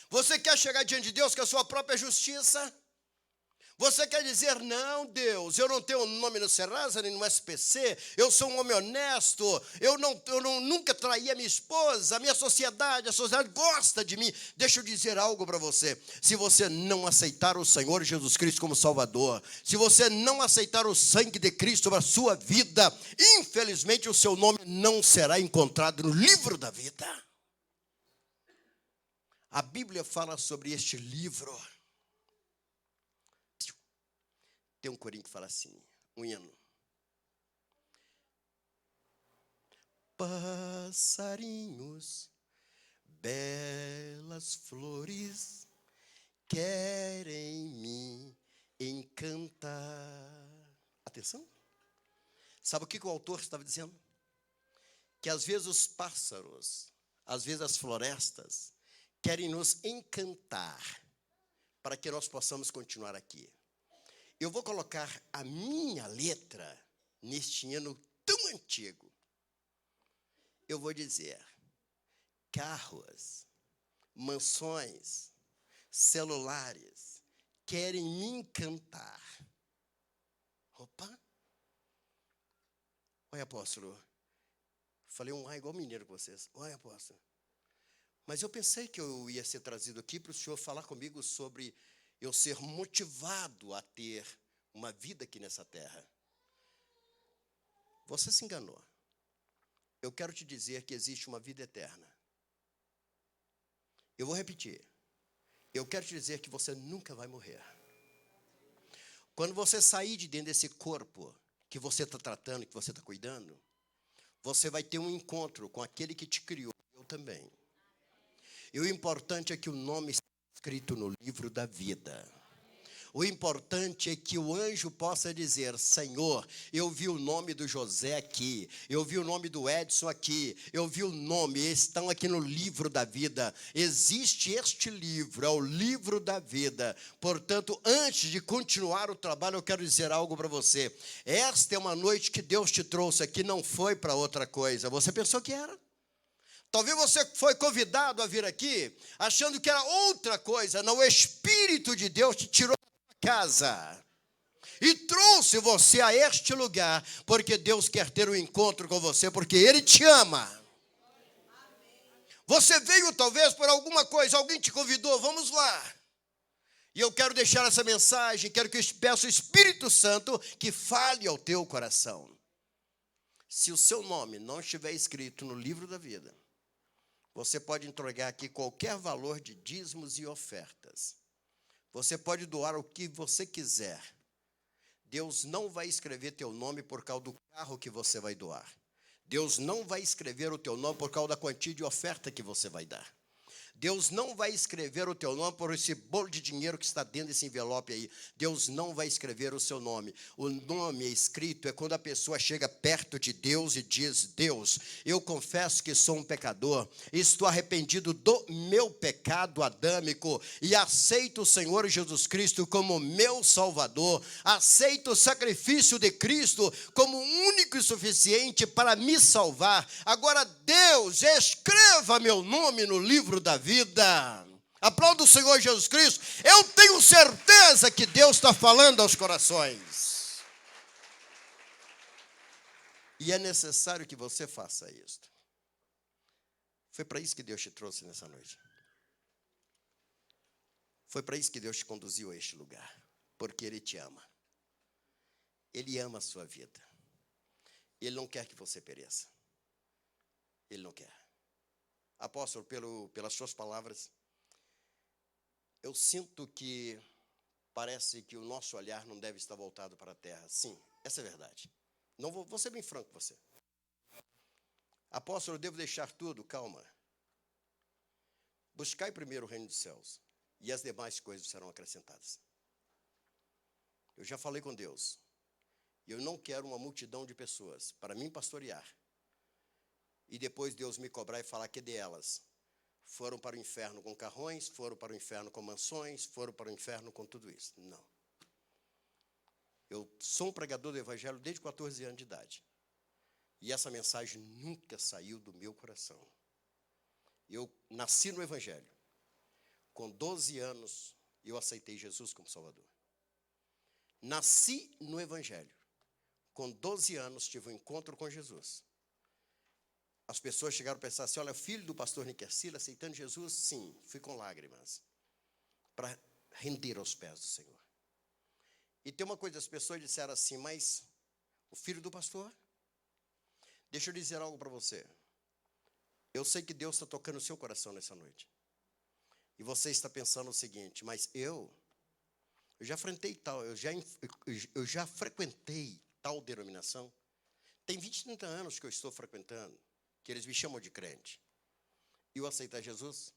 Você quer chegar diante de Deus com a sua própria justiça? Você quer dizer, não, Deus, eu não tenho nome no Serasa nem no SPC, eu sou um homem honesto, eu nunca traí a minha esposa, a sociedade gosta de mim. Deixa eu dizer algo para você: se você não aceitar o Senhor Jesus Cristo como Salvador, se você não aceitar o sangue de Cristo para a sua vida, infelizmente o seu nome não será encontrado no livro da vida. A Bíblia fala sobre este livro. Tem um corinho que fala assim, um hino. Passarinhos, belas flores, querem me encantar. Atenção. Sabe o que o autor estava dizendo? Que às vezes os pássaros, às vezes as florestas, querem nos encantar, para que nós possamos continuar aqui. Eu vou colocar a minha letra neste hino tão antigo. Eu vou dizer: carros, mansões, celulares querem me encantar. Opa! Oi, apóstolo. Falei um igual mineiro com vocês. Oi, apóstolo. Mas eu pensei que eu ia ser trazido aqui para o senhor falar comigo sobre eu ser motivado a ter uma vida aqui nessa terra. Você se enganou. Eu quero te dizer que existe uma vida eterna. Eu vou repetir. Eu quero te dizer que você nunca vai morrer. Quando você sair de dentro desse corpo que você está tratando, que você está cuidando, você vai ter um encontro com aquele que te criou. Eu também. E o importante é que o nome está escrito no livro da vida. O importante é que o anjo possa dizer: Senhor, eu vi o nome do José aqui, eu vi o nome do Edson aqui, eu vi o nome, estão aqui no livro da vida. Existe este livro, é o livro da vida. Portanto, antes de continuar o trabalho, eu quero dizer algo para você. Esta é uma noite que Deus te trouxe aqui, não foi para outra coisa. Você pensou que era? Talvez você foi convidado a vir aqui achando que era outra coisa. Não, o Espírito de Deus te tirou da sua casa e trouxe você a este lugar, porque Deus quer ter um encontro com você, porque Ele te ama. Você veio talvez por alguma coisa, alguém te convidou, vamos lá. E eu quero deixar essa mensagem, quero que eu peça o Espírito Santo que fale ao teu coração. Se o seu nome não estiver escrito no livro da vida, você pode entregar aqui qualquer valor de dízimos e ofertas. Você pode doar o que você quiser. Deus não vai escrever teu nome por causa do carro que você vai doar. Deus não vai escrever o teu nome por causa da quantia de oferta que você vai dar. Deus não vai escrever o teu nome por esse bolo de dinheiro que está dentro desse envelope aí. Deus não vai escrever o seu nome. O nome escrito é quando a pessoa chega perto de Deus e diz: Deus, eu confesso que sou um pecador, estou arrependido do meu pecado adâmico e aceito o Senhor Jesus Cristo como meu Salvador, aceito o sacrifício de Cristo como único e suficiente para me salvar. Agora, Deus, escreva meu nome no livro da vida. Aplauda o Senhor Jesus Cristo. Eu tenho certeza que Deus está falando aos corações. E é necessário que você faça isto. Foi para isso que Deus te trouxe nessa noite. Foi para isso que Deus te conduziu a este lugar. Porque Ele te ama. Ele ama a sua vida. Ele não quer que você pereça. Ele não quer. Apóstolo, pelas suas palavras, eu sinto que parece que o nosso olhar não deve estar voltado para a terra. Sim, essa é a verdade. Não vou ser bem franco com você. Apóstolo, eu devo deixar tudo? Calma. Buscai primeiro o reino dos céus, e as demais coisas serão acrescentadas. Eu já falei com Deus. Eu não quero uma multidão de pessoas para mim pastorear. E depois Deus me cobrar e falar que delas foram para o inferno com carrões, foram para o inferno com mansões, foram para o inferno com tudo isso. Não. Eu sou um pregador do evangelho desde 14 anos de idade. E essa mensagem nunca saiu do meu coração. Eu nasci no evangelho. Com 12 anos, eu aceitei Jesus como Salvador. Nasci no evangelho. Com 12 anos, tive um encontro com Jesus. As pessoas chegaram a pensar assim: olha, filho do pastor Niquercila aceitando Jesus? Sim, fui com lágrimas, para render aos pés do Senhor. E tem uma coisa, as pessoas disseram assim: mas o filho do pastor? Deixa eu dizer algo para você. Eu sei que Deus está tocando o seu coração nessa noite. E você está pensando o seguinte: mas eu já frequentei tal denominação. Tem 20, 30 anos que eu estou frequentando, que eles me chamam de crente. E eu aceitar Jesus?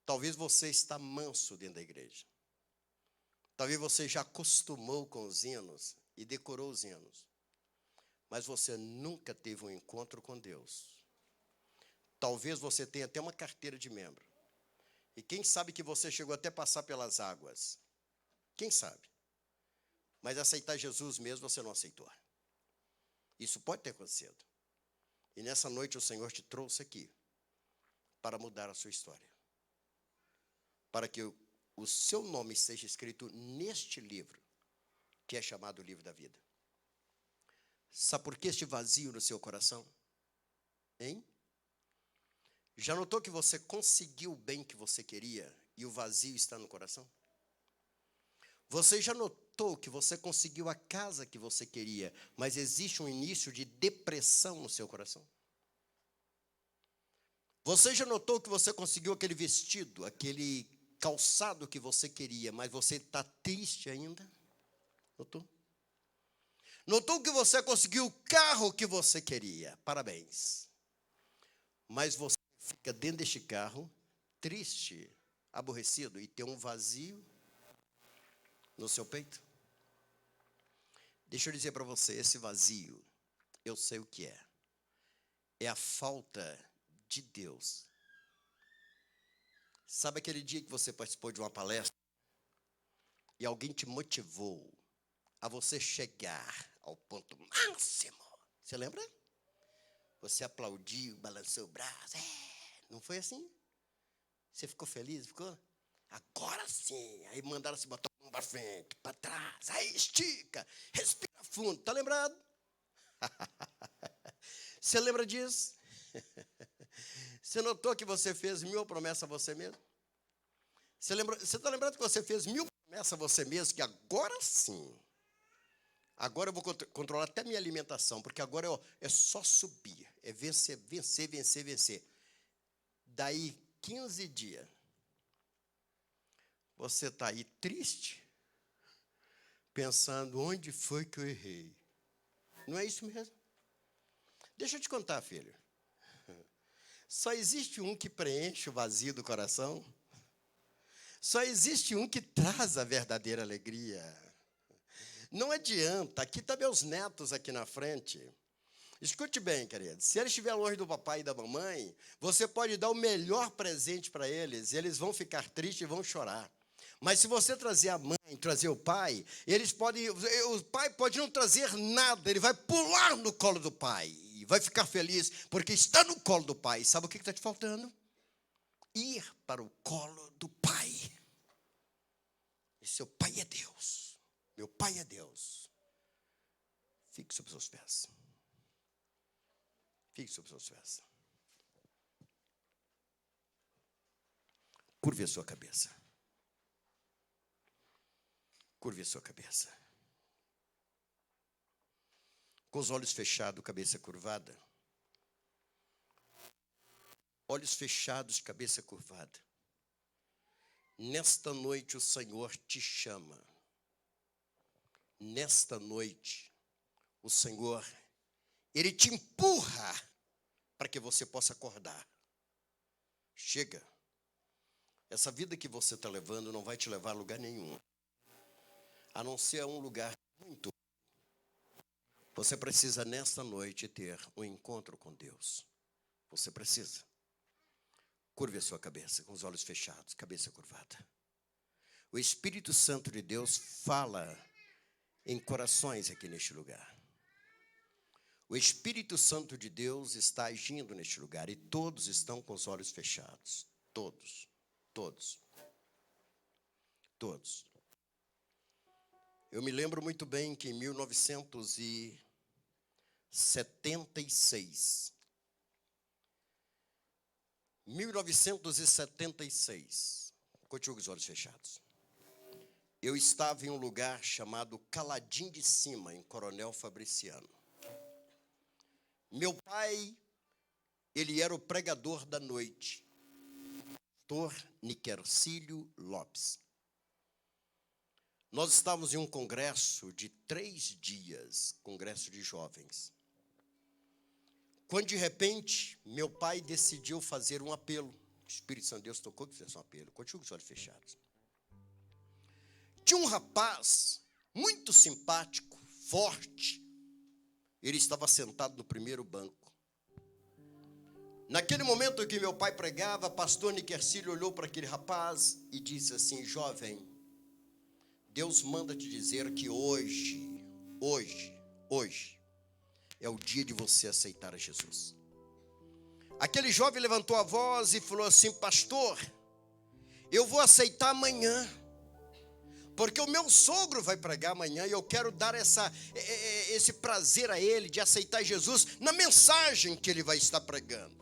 Talvez você está manso dentro da igreja. Talvez você já acostumou com os hinos e decorou os hinos. Mas você nunca teve um encontro com Deus. Talvez você tenha até uma carteira de membro. E quem sabe que você chegou até a passar pelas águas. Quem sabe? Mas aceitar Jesus mesmo você não aceitou. Isso pode ter acontecido. E nessa noite o Senhor te trouxe aqui para mudar a sua história. Para que o seu nome seja escrito neste livro, que é chamado o livro da vida. Sabe por que este vazio no seu coração? Hein? Já notou que você conseguiu o bem que você queria e o vazio está no coração? Você já notou que você conseguiu a casa que você queria, mas existe um início de depressão no seu coração? Você já notou que você conseguiu aquele vestido, aquele calçado que você queria, mas você está triste ainda? Notou? Notou que você conseguiu o carro que você queria? Parabéns. Mas você fica dentro deste carro, triste, aborrecido, e tem um vazio no seu peito? Deixa eu dizer para você, esse vazio, eu sei o que é. É a falta de Deus. Sabe aquele dia que você participou de uma palestra e alguém te motivou a você chegar ao ponto máximo? Você lembra? Você aplaudiu, balançou o braço. Não foi assim? Você ficou feliz? Ficou? Agora sim. Aí mandaram se botar um para frente, para trás. Aí estica, respira fundo. Tá lembrado? Você lembra disso? Você notou que você fez 1000 promessas a você mesmo? Você está lembrado que você fez 1000 promessas a você mesmo? Que agora sim. Agora eu vou controlar até minha alimentação, porque agora é só subir. É vencer, vencer, vencer, vencer. Daí 15 dias, você está aí triste, pensando, onde foi que eu errei? Não é isso mesmo? Deixa eu te contar, filho. Só existe um que preenche o vazio do coração. Só existe um que traz a verdadeira alegria. Não adianta, aqui estão meus netos aqui na frente. Escute bem, querido, se eles estiverem longe do papai e da mamãe, você pode dar o melhor presente para eles, e eles vão ficar tristes e vão chorar. Mas se você trazer a mãe, trazer o pai, o pai pode não trazer nada, ele vai pular no colo do pai, e vai ficar feliz, porque está no colo do pai. Sabe o que está te faltando? Ir para o colo do pai. E seu pai é Deus. Meu pai é Deus. Fique sobre seus pés. Fique sobre seus pés. Curve a sua cabeça. Curve a sua cabeça. Com os olhos fechados, cabeça curvada. Olhos fechados, cabeça curvada. Nesta noite o Senhor te chama. Nesta noite o Senhor, Ele te empurra para que você possa acordar. Chega. Essa vida que você está levando não vai te levar a lugar nenhum. A não ser a um lugar muito. Você precisa nesta noite ter um encontro com Deus. Você precisa. Curve a sua cabeça, com os olhos fechados, cabeça curvada. O Espírito Santo de Deus fala em corações aqui neste lugar. O Espírito Santo de Deus está agindo neste lugar e todos estão com os olhos fechados. Todos. Eu me lembro muito bem que em 1976, continue com os olhos fechados, eu estava em um lugar chamado Caladim de Cima, em Coronel Fabriciano. Meu pai, ele era o pregador da noite, pastor Niquercílio Lopes. Nós estávamos em um congresso de 3 dias, congresso de jovens. Quando de repente, meu pai decidiu fazer um apelo. O Espírito Santo de Deus tocou que fizesse um apelo. Continua com os olhos fechados. Tinha um rapaz muito simpático, forte. Ele estava sentado no primeiro banco. Naquele momento que meu pai pregava, pastor Niquercílio olhou para aquele rapaz e disse assim: jovem, Deus manda te dizer que hoje é o dia de você aceitar a Jesus. Aquele jovem levantou a voz e falou assim: pastor, eu vou aceitar amanhã, porque o meu sogro vai pregar amanhã e eu quero dar esse prazer a ele de aceitar Jesus na mensagem que ele vai estar pregando.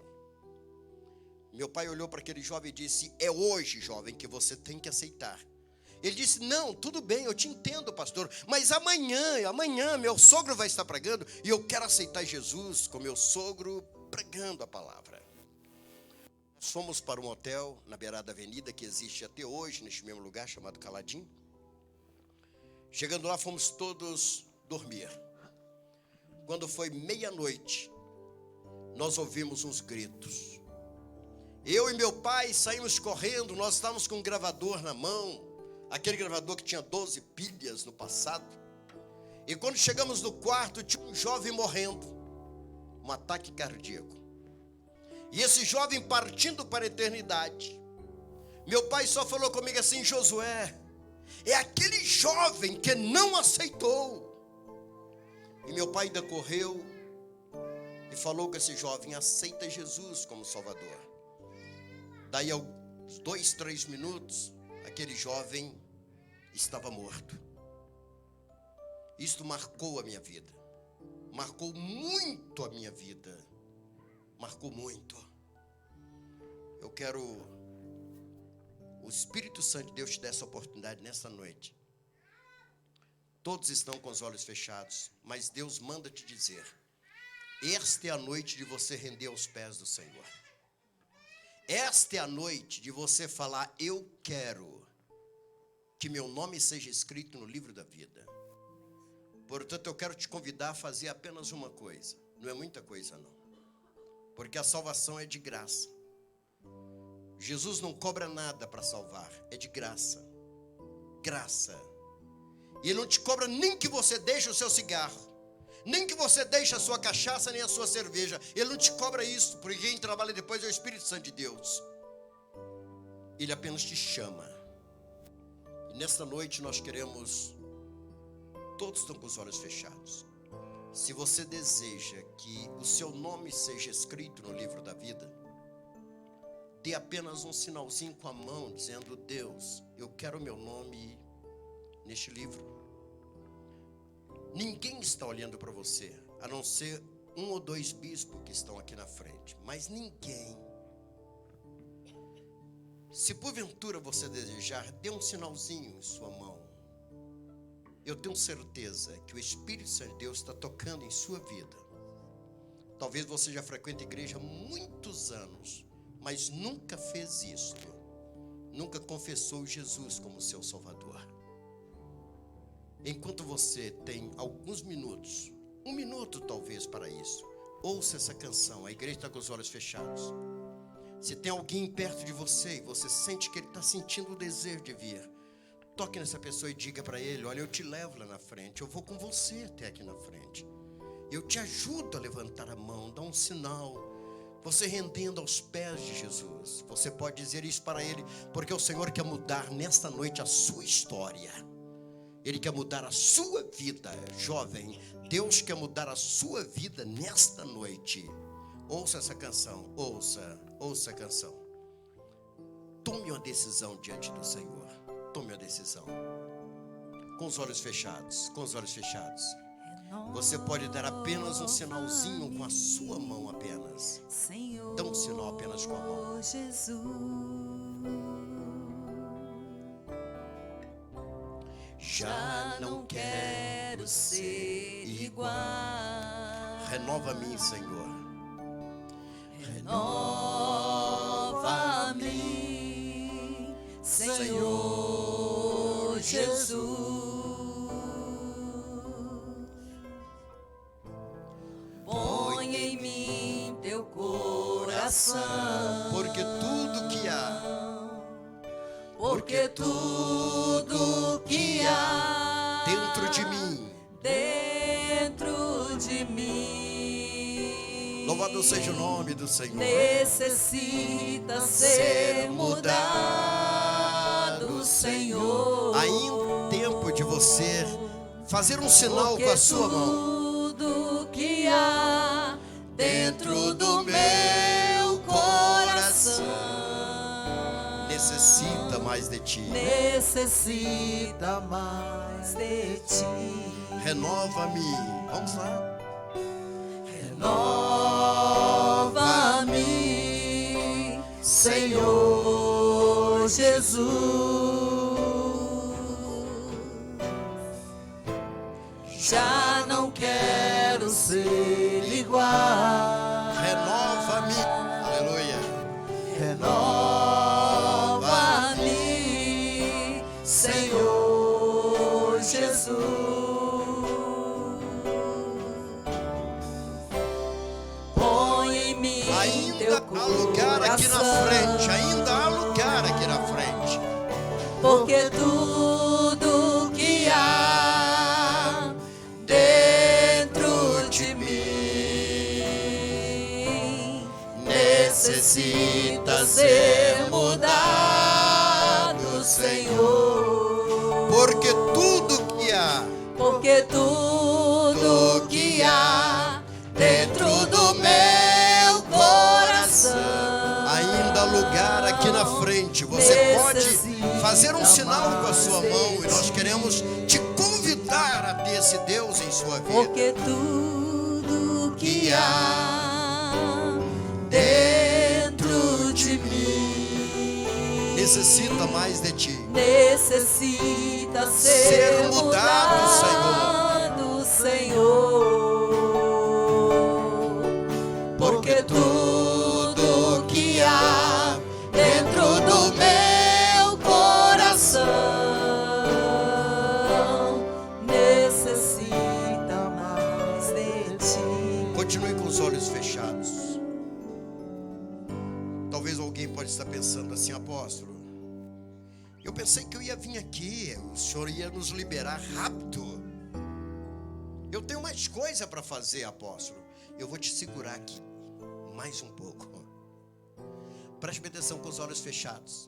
Meu pai olhou para aquele jovem e disse: é hoje, jovem, que você tem que aceitar. Ele disse: não, tudo bem, eu te entendo, pastor, mas amanhã meu sogro vai estar pregando e eu quero aceitar Jesus com meu sogro pregando a palavra. Nós fomos para um hotel na beirada da avenida que existe até hoje, neste mesmo lugar chamado Caladim. Chegando lá, fomos todos dormir. Quando foi meia-noite, nós ouvimos uns gritos. Eu e meu pai saímos correndo, nós estávamos com um gravador na mão, aquele gravador que tinha 12 pilhas no passado. E quando chegamos no quarto, tinha um jovem morrendo, um ataque cardíaco. E esse jovem partindo para a eternidade. Meu pai só falou comigo assim: Josué, é aquele jovem que não aceitou. E meu pai ainda correu e falou com esse jovem: aceita Jesus como Salvador. Daí, aos 2, 3 minutos, aquele jovem estava morto. Isto marcou a minha vida. Marcou muito a minha vida. Marcou muito. Eu quero o Espírito Santo de Deus te dar essa oportunidade nessa noite. Todos estão com os olhos fechados, mas Deus manda te dizer: esta é a noite de você render aos pés do Senhor. Esta é a noite de você falar: eu quero que meu nome seja escrito no livro da vida. Portanto, eu quero te convidar a fazer apenas uma coisa. Não é muita coisa, não. Porque a salvação é de graça. Jesus não cobra nada para salvar, é de graça. Graça. E Ele não te cobra nem que você deixe o seu cigarro, nem que você deixe a sua cachaça, nem a sua cerveja. Ele não te cobra isso, porque quem trabalha depois é o Espírito Santo de Deus. Ele apenas te chama. E nesta noite nós queremos, todos estão com os olhos fechados. Se você deseja que o seu nome seja escrito no livro da vida, dê apenas um sinalzinho com a mão, dizendo: Deus, eu quero o meu nome neste livro. Ninguém está olhando para você, a não ser 1 ou 2 bispos que estão aqui na frente. Mas ninguém. Se porventura você desejar, dê um sinalzinho em sua mão. Eu tenho certeza que o Espírito Santo de Deus está tocando em sua vida. Talvez você já frequente a igreja há muitos anos, mas nunca fez isto. Nunca confessou Jesus como seu Salvador. Enquanto você tem alguns minutos, 1 minuto talvez para isso, ouça essa canção. A igreja está com os olhos fechados. Se tem alguém perto de você e você sente que ele está sentindo o desejo de vir, toque nessa pessoa e diga para ele: olha, eu te levo lá na frente, eu vou com você até aqui na frente. Eu te ajudo a levantar a mão, dá um sinal. Você rendendo aos pés de Jesus. Você pode dizer isso para ele, porque o Senhor quer mudar nesta noite a sua história. Ele quer mudar a sua vida, jovem. Deus quer mudar a sua vida nesta noite. Ouça essa canção, ouça a canção. Tome uma decisão diante do Senhor. Tome uma decisão. Com os olhos fechados, com os olhos fechados. Você pode dar apenas um sinalzinho com a sua mão apenas. Dá um sinal apenas com a mão. Já não quero ser igual. Renova-me, Senhor. Renova-me, Senhor Jesus. Põe em mim teu coração, Porque tudo que há, porque tudo que há dentro de mim, louvado seja o nome do Senhor, necessita ser mudado, Senhor. ainda tempo de você fazer um sinal com a sua mão. Tudo que há dentro do meu coração Necessita mais de ti. necessita mais de ti. Renova-me. Vamos lá. Renova-me, Senhor Jesus. Já não quero ser igual. Renova-me. Aleluia. Renova-me, Senhor Jesus. Põe em mim Ainda teu há lugar aqui na coração, frente. Ainda há lugar aqui na frente. porque tudo que há dentro de mim necessita ser mudado, Senhor. Porque tudo que há, Porque tudo que há dentro do meu coração ainda há lugar aqui na frente. Você pode fazer um sinal com a sua mão e nós queremos te convidar a ter esse Deus em sua vida. Porque tudo que há dentro de mim Necessita mais de ti. necessita ser mudado, Senhor. Porque tudo que há dentro do meu coração necessita mais de ti. Continue com os olhos fechados. pode estar pensando assim: apóstolo, eu pensei que eu ia vir aqui, o senhor ia nos liberar rápido. Eu tenho mais coisa para fazer, apóstolo. Eu vou te segurar aqui mais um pouco. Preste atenção com os olhos fechados.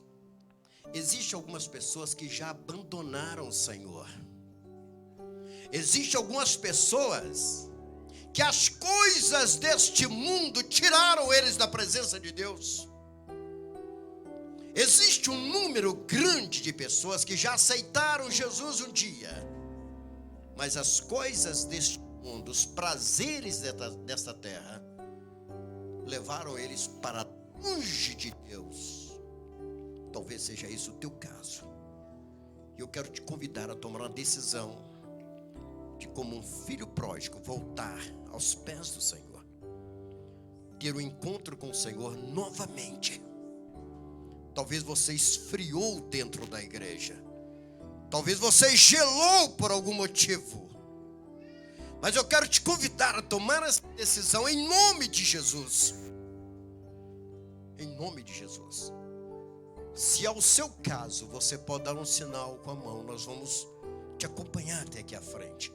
Existem algumas pessoas que já abandonaram o Senhor. Existem algumas pessoas que as coisas deste mundo tiraram eles da presença de Deus. Existe um número grande de pessoas que já aceitaram Jesus um dia, mas as coisas deste mundo, os prazeres desta terra, levaram eles para longe de Deus. Talvez seja isso o teu caso. E eu quero te convidar a tomar uma decisão de, como um filho pródigo, voltar aos pés do Senhor, ter um encontro com o Senhor novamente. Talvez você esfriou dentro da igreja, talvez você gelou por algum motivo, mas eu quero te convidar a tomar essa decisão em nome de Jesus. Em nome de Jesus. Se é o seu caso, você pode dar um sinal com a mão, nós vamos te acompanhar até aqui à frente.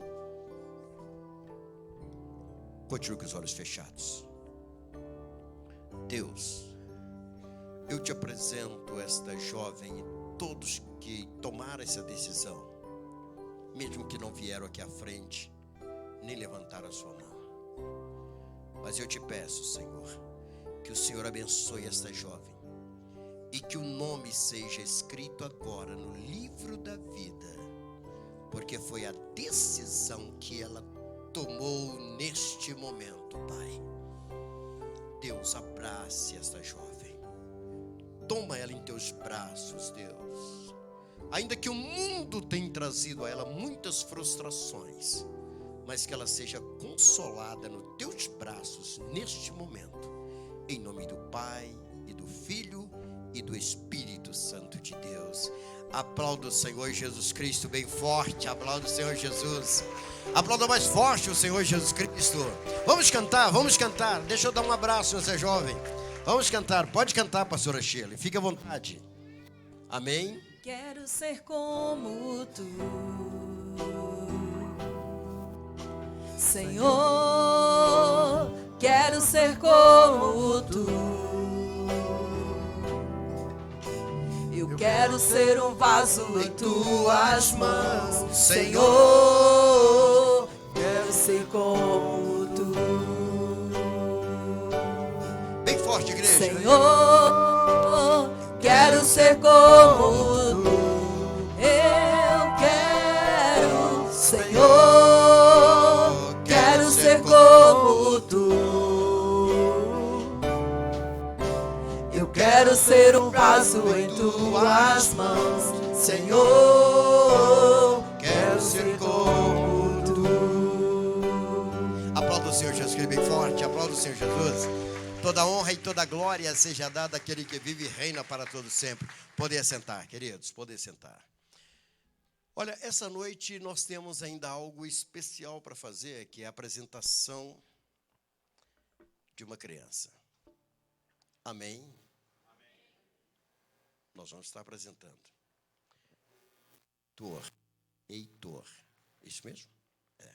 Continue com os olhos fechados. Deus, eu te apresento esta jovem e todos que tomaram essa decisão, mesmo que não vieram aqui à frente, nem levantaram a sua mão. Mas eu te peço, Senhor, que o Senhor abençoe esta jovem e que o nome seja escrito agora no livro da vida, porque foi a decisão que ela tomou neste momento, Pai. Deus, abrace esta jovem, toma ela em teus braços, Deus. Ainda que o mundo tenha trazido a ela muitas frustrações, mas que ela seja consolada nos teus braços neste momento, em nome do Pai e do Filho e do Espírito Santo de Deus. Aplauda o Senhor Jesus Cristo bem forte. Aplauda o Senhor Jesus. Aplauda mais forte o Senhor Jesus Cristo. Vamos cantar, vamos cantar. Deixa eu dar um abraço nessa jovem. Vamos cantar, pode cantar, pastora Shirley, fique à vontade. Amém. Quero ser como tu, Senhor, quero ser como tu. Eu quero ser um vaso em tuas mãos, Senhor, quero ser como tu. Bem forte, igreja. Senhor, quero ser como tu. Eu quero, Senhor, quero ser como tu. Eu quero ser um vaso em tuas mãos, Senhor, quero ser como tu. Aplauda o Senhor Jesus Cristo bem forte. Aplauda o Senhor Jesus. Toda honra e toda glória seja dada àquele que vive e reina para todo sempre. Poder sentar, queridos, poder sentar. Olha, essa noite nós temos ainda algo especial para fazer, que é a apresentação de uma criança. Amém? Nós vamos estar apresentando Heitor, isso mesmo? É.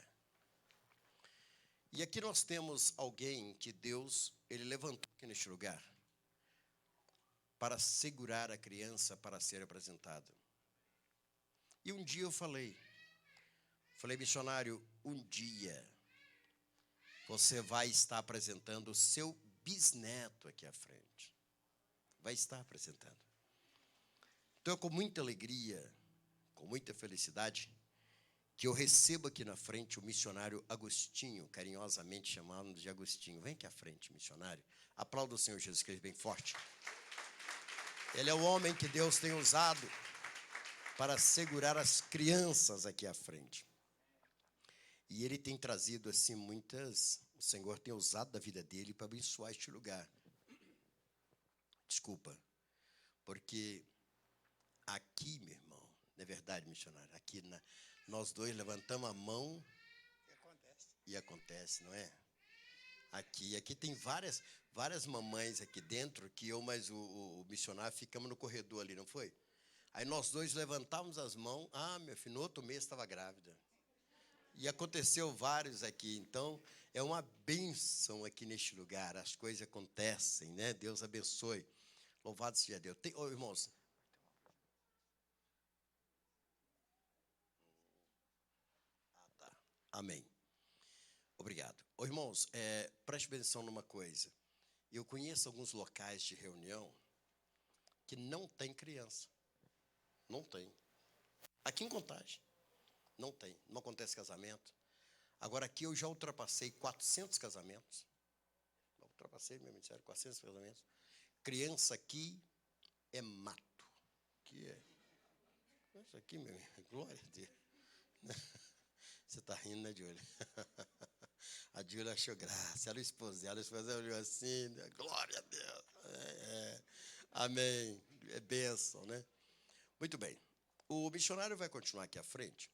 E aqui nós temos alguém que Deus, ele levantou aqui neste lugar para segurar a criança para ser apresentada. E um dia eu falei, missionário, um dia você vai estar apresentando o seu bisneto aqui à frente. Vai estar apresentando. Então, com muita alegria, com muita felicidade, que eu recebo aqui na frente o missionário Agostinho, carinhosamente chamado de Agostinho. Vem aqui à frente, missionário. Aplauda o Senhor Jesus Cristo bem forte. Ele é o homem que Deus tem usado para segurar as crianças aqui à frente. E ele tem trazido assim muitas... O Senhor tem usado da vida dele para abençoar este lugar. Desculpa, porque aqui, meu irmão, não é verdade, missionário? Aqui nós dois levantamos a mão e acontece, não é? Aqui tem várias mamães aqui dentro, que eu mais o missionário ficamos no corredor ali, não foi? Aí nós dois levantávamos as mãos. Meu filho, no outro mês estava grávida. E aconteceu vários aqui. Então, é uma bênção aqui neste lugar. As coisas acontecem, né? Deus abençoe. Louvado seja Deus. Irmãos. Tá. Amém. Obrigado. Irmãos, preste atenção numa coisa. Eu conheço alguns locais de reunião que não tem criança. Não tem. Aqui em Contagem, não tem. Não acontece casamento. Agora, aqui eu já ultrapassei 400 casamentos. Ultrapassei, meu ministério, 400 casamentos. Criança aqui é mato. Aqui é. Isso aqui, meu amigo, glória a Deus. Você está rindo, né, Júlia? A Júlia achou graça. Ela esposa olhou assim, né? Glória a Deus. Amém. É bênção, né? Muito bem. O missionário vai continuar aqui à frente.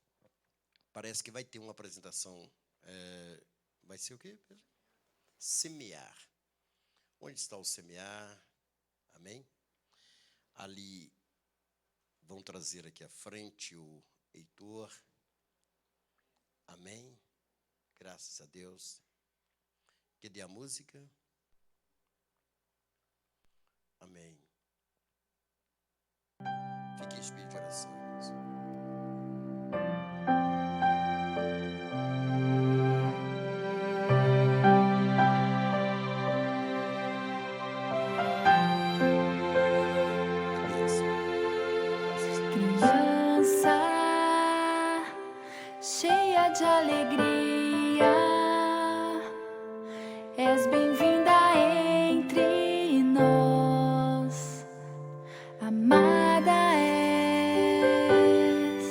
Parece que vai ter uma apresentação. Vai ser o quê, Pedro? Semear. Onde está o semear? Amém? Ali vão trazer aqui à frente o Heitor. Amém? Graças a Deus. Que dê a música. Amém. Fique em espírito de oração, irmãos. Criança cheia de alegria, és bem-vinda entre nós, amada és,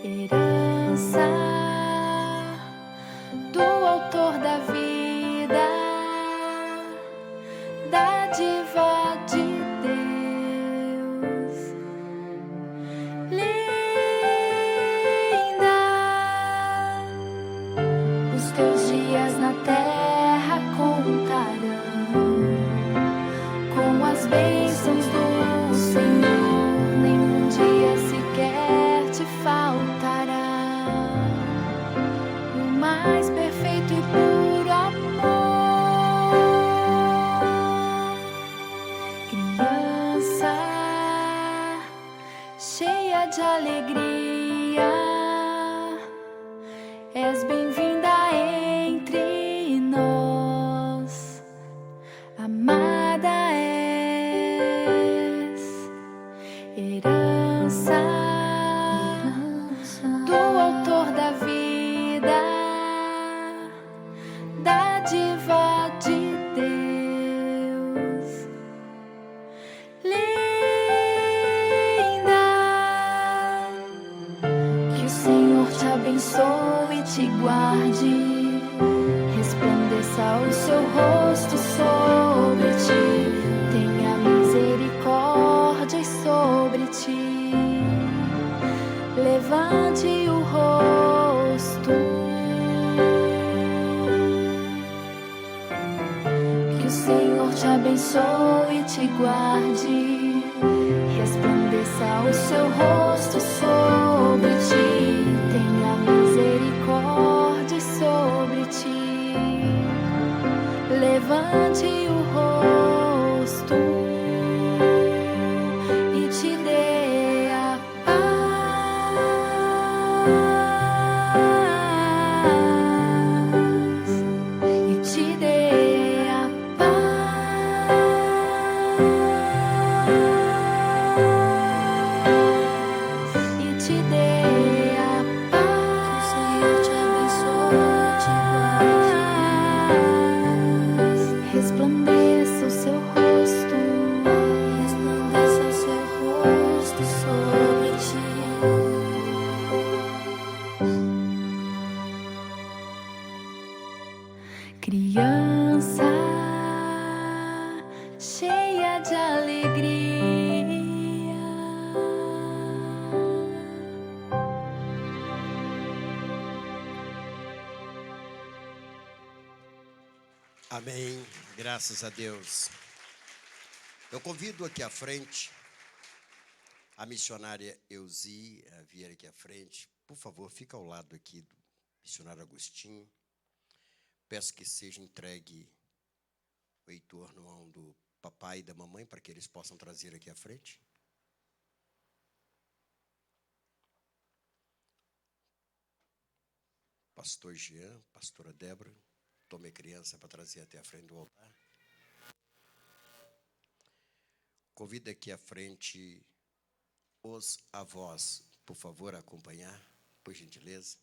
herança do autor da vida, dádiva de Deus, linda. Os teus dias na terra contarão com as bênçãos do Senhor, nenhum dia sequer te faltará o mais perfeito e puro amor. Criança cheia de alegria, és bem-vinda entre nós, amada és, herança do autor da vida, dádiva de Deus, linda. Que o Senhor te abençoe e te guarde, resplandeça o seu rosto sobre ti, tenha misericórdia sobre ti, levante o rosto. Que o Senhor te abençoe e te guarde, resplandeça o seu rosto sobre ti, tenha misericórdia sobre ti, levante o rosto e te dê a paz, e te dê a paz, e te dê a paz. Que o Senhor te abençoe, te guarde, resplandeça o seu rosto, resplandeça o seu rosto sobre ti. Criança cheia de alegria, Amém. Graças a Deus. Eu convido aqui à frente a missionária Euzi a vir aqui à frente. Por favor, fica ao lado aqui do missionário Agostinho. Peço que seja entregue o Heitor na mão do papai e da mamãe para que eles possam trazer aqui à frente. Pastor Jean, pastora Débora, tome a criança para trazer até a frente do altar. Convido aqui à frente os avós, por favor, a acompanhar, por gentileza.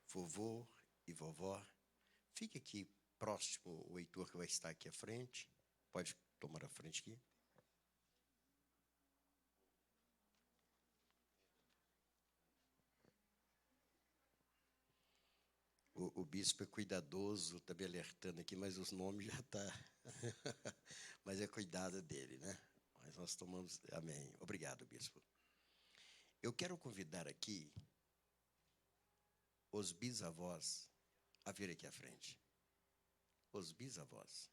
Vovô e vovó, fique aqui próximo o Heitor que vai estar aqui à frente. Pode tomar a frente aqui. O bispo é cuidadoso, está me alertando aqui, mas os nomes já estão. Mas é cuidado dele, né? Mas nós tomamos. Amém. Obrigado, bispo. Eu quero convidar aqui os bisavós a vir aqui à frente. Os bisavós.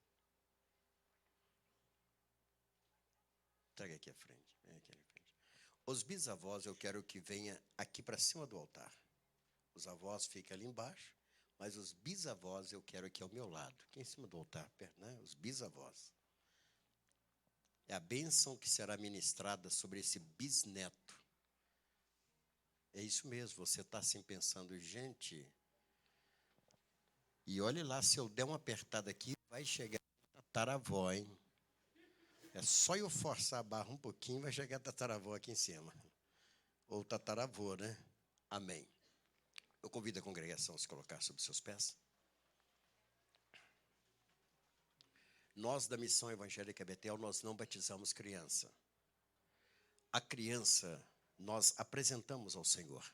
Traga aqui à frente. Vem aqui à frente. Os bisavós eu quero que venha aqui para cima do altar. Os avós ficam ali embaixo. Mas os bisavós eu quero aqui ao meu lado, aqui em cima do altar, né? Os bisavós. É a bênção que será ministrada sobre esse bisneto. É isso mesmo, você está assim pensando, gente. E olhe lá, se eu der uma apertada aqui, vai chegar a tataravó, hein? É só eu forçar a barra um pouquinho, vai chegar a tataravó aqui em cima. Ou tataravô, né? Amém. Eu convido a congregação a se colocar sobre seus pés. Nós, da Missão Evangélica Betel, nós não batizamos criança. A criança, nós apresentamos ao Senhor.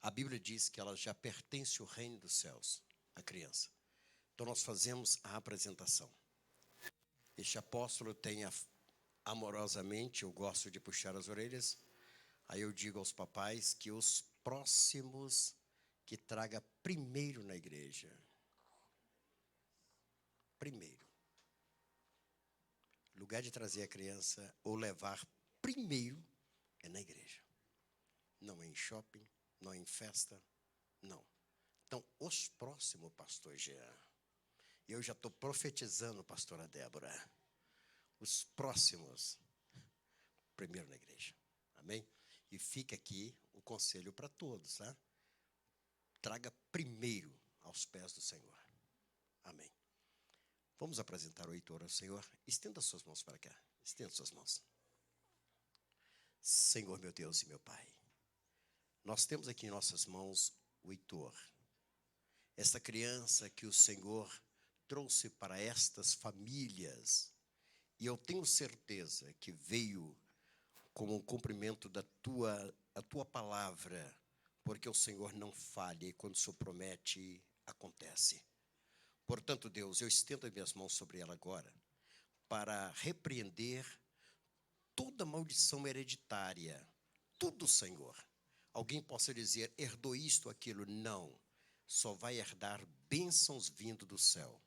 A Bíblia diz que ela já pertence ao reino dos céus, a criança. Então, nós fazemos a apresentação. Este apóstolo tem amorosamente, eu gosto de puxar as orelhas, aí eu digo aos papais que os próximos que traga primeiro na igreja. Primeiro. Lugar de trazer a criança ou levar primeiro é na igreja. Não é em shopping, não é em festa, não. Então, os próximos, pastor Jean, eu já estou profetizando, pastora Débora, os próximos, primeiro na igreja. Amém? E fica aqui o conselho para todos, tá? Traga primeiro aos pés do Senhor. Amém. Vamos apresentar o Heitor ao Senhor. Estenda suas mãos para cá. Estenda suas mãos. Senhor, meu Deus e meu Pai, nós temos aqui em nossas mãos o Heitor. Esta criança que o Senhor trouxe para estas famílias. E eu tenho certeza que veio como um cumprimento da tua palavra, porque o Senhor não falha e quando o Senhor promete, acontece. Portanto, Deus, eu estendo as minhas mãos sobre ela agora para repreender toda maldição hereditária. Tudo, Senhor. Alguém possa dizer, herdou isto, aquilo. Não. Só vai herdar bênçãos vindo do céu.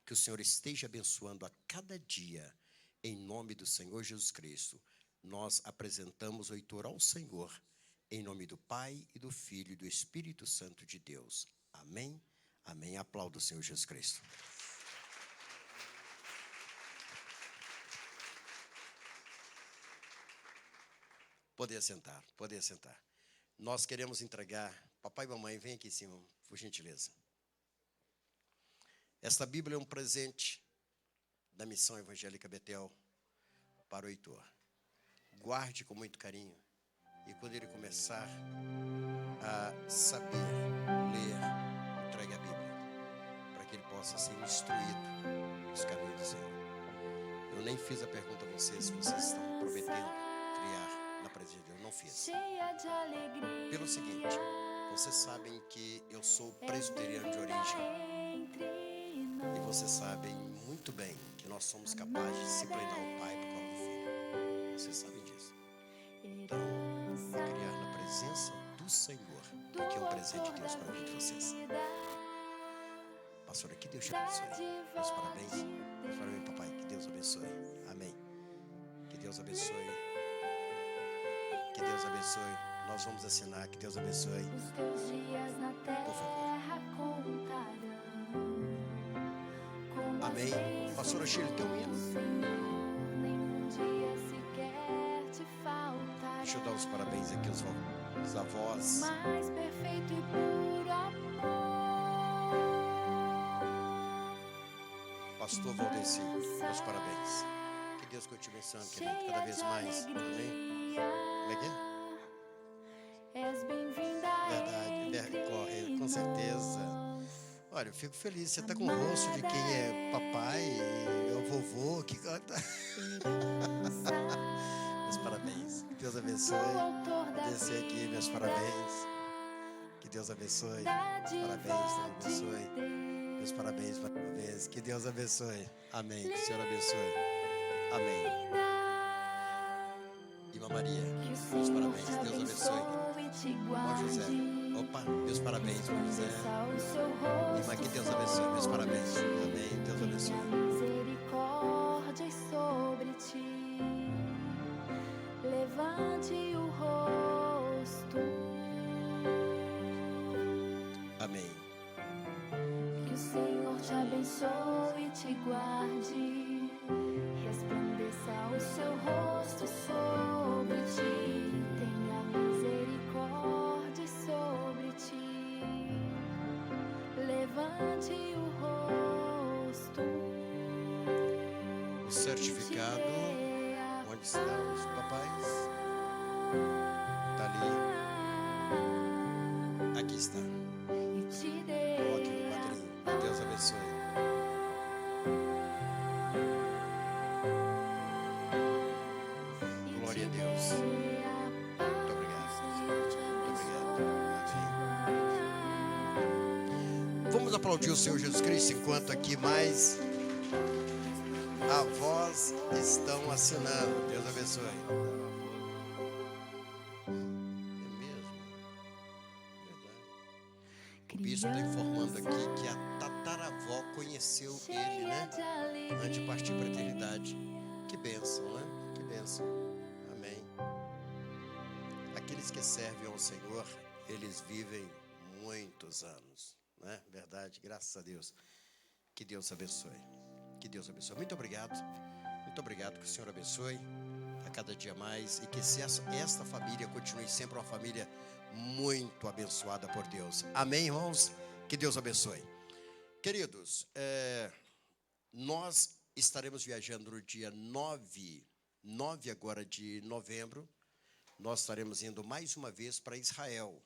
Que o Senhor esteja abençoando a cada dia, em nome do Senhor Jesus Cristo. Nós apresentamos o Heitor ao Senhor, em nome do Pai, e do Filho, e do Espírito Santo de Deus. Amém, amém. Aplauda o Senhor Jesus Cristo. Poder sentar, poder sentar. Nós queremos entregar, papai e mamãe, vem aqui em cima, por gentileza. Esta Bíblia é um presente da Missão Evangélica Betel para o Heitor. Guarde com muito carinho. E quando ele começar a saber ler, entregue a Bíblia, para que ele possa ser instruído nos caminhos do Senhor. Eu nem fiz a pergunta a vocês se vocês estão prometendo criar na presença de Deus. Eu não fiz. Pelo seguinte, vocês sabem que eu sou presbiteriano de origem. E vocês sabem muito bem que nós somos capazes de disciplinar o pai por causa do filho. Vocês sabem disso. Então, criar na presença do do Senhor, porque é um presente de Deus para a vida de vocês. Pastora, que Deus te abençoe. Meus parabéns. Meus parabéns, papai. Que Deus abençoe. Amém. Que Deus abençoe. Que Deus abençoe. Nós vamos assinar. Que Deus abençoe. Os teus dias na Por favor. terra contarão. Como Amém. Pastora Shirley, tem um hino. nenhum dia sequer te faltará. Deixa eu dar os parabéns aqui aos avós. Mais perfeito e puro amor. Pastor Valdeci, meus parabéns. Que Deus continue abençoando, querido, cada vez mais. Amém. Como é que é? És bem-vinda. Verdade, corre, com certeza. Olha, eu fico feliz. Você está com o rosto de quem é papai, é o vovô que canta. Meus parabéns. Que Deus abençoe. Descer aqui, meus parabéns. Que Deus abençoe. Parabéns, Deus abençoe. Meus parabéns mais uma vez. Que Deus abençoe. Amém. Que o Senhor abençoe. Amém. Irmã Maria, meus parabéns. Deus abençoe. Irmão José. Opa, meus parabéns, irmão José. Irmã, que Deus abençoe. Meus parabéns. Amém. Deus abençoe. Misericórdia sobre ti. Levante o rosto. Amém. Que o Senhor te abençoe e te guarde. Resplandeça o seu rosto sobre ti. Tenha misericórdia sobre ti. Levante o rosto. O certificado. Onde estão os papais? Está ali. Aqui está. E te dê Coloque no quadrinho. Que Deus abençoe. Glória a Deus. Muito obrigado. Muito obrigado. Vamos aplaudir o Senhor Jesus Cristo enquanto aqui mais avós estão assinando. Deus abençoe. É mesmo? Verdade. O bispo está informando aqui que a tataravó conheceu ele, né? Antes de partir para a eternidade. Que bênção, né? Que bênção. Amém. Aqueles que servem ao Senhor, eles vivem muitos anos, né? Verdade, graças a Deus. Que Deus abençoe. Que Deus abençoe. Muito obrigado. Muito obrigado. Que o Senhor abençoe a cada dia mais. E que esta família continue sempre uma família muito abençoada por Deus. Amém, irmãos? Que Deus abençoe. Queridos, nós estaremos viajando no dia 9 agora de novembro. Nós estaremos indo mais uma vez para Israel.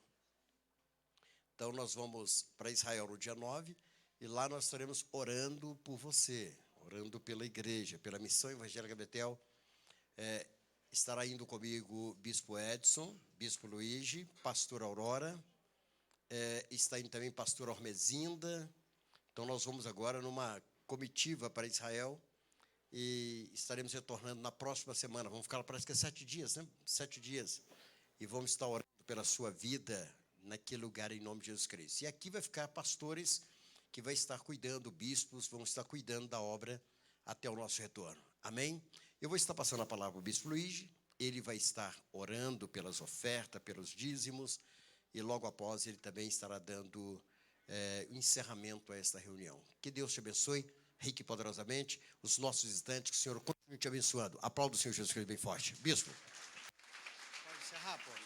Então, nós vamos para Israel no dia 9 e lá nós estaremos orando por você, orando pela igreja, pela Missão Evangélica Betel. Estará indo comigo Bispo Edson, Bispo Luigi, Pastor Aurora, está indo também Pastor Ormezinda. Então, nós vamos agora numa comitiva para Israel e estaremos retornando na próxima semana. Vamos ficar lá, parece que é 7 dias, né? 7 dias. E vamos estar orando pela sua vida naquele lugar em nome de Jesus Cristo. E aqui vai ficar pastores que vai estar cuidando, bispos vão estar cuidando da obra até o nosso retorno. Amém? Eu vou estar passando a palavra para o Bispo Luigi, ele vai estar orando pelas ofertas, pelos dízimos, e logo após ele também estará dando o encerramento a esta reunião. Que Deus te abençoe, rique e poderosamente, os nossos visitantes, que o Senhor continue te abençoando. Aplauda o Senhor Jesus Cristo bem forte. Bispo. Pode encerrar, pode.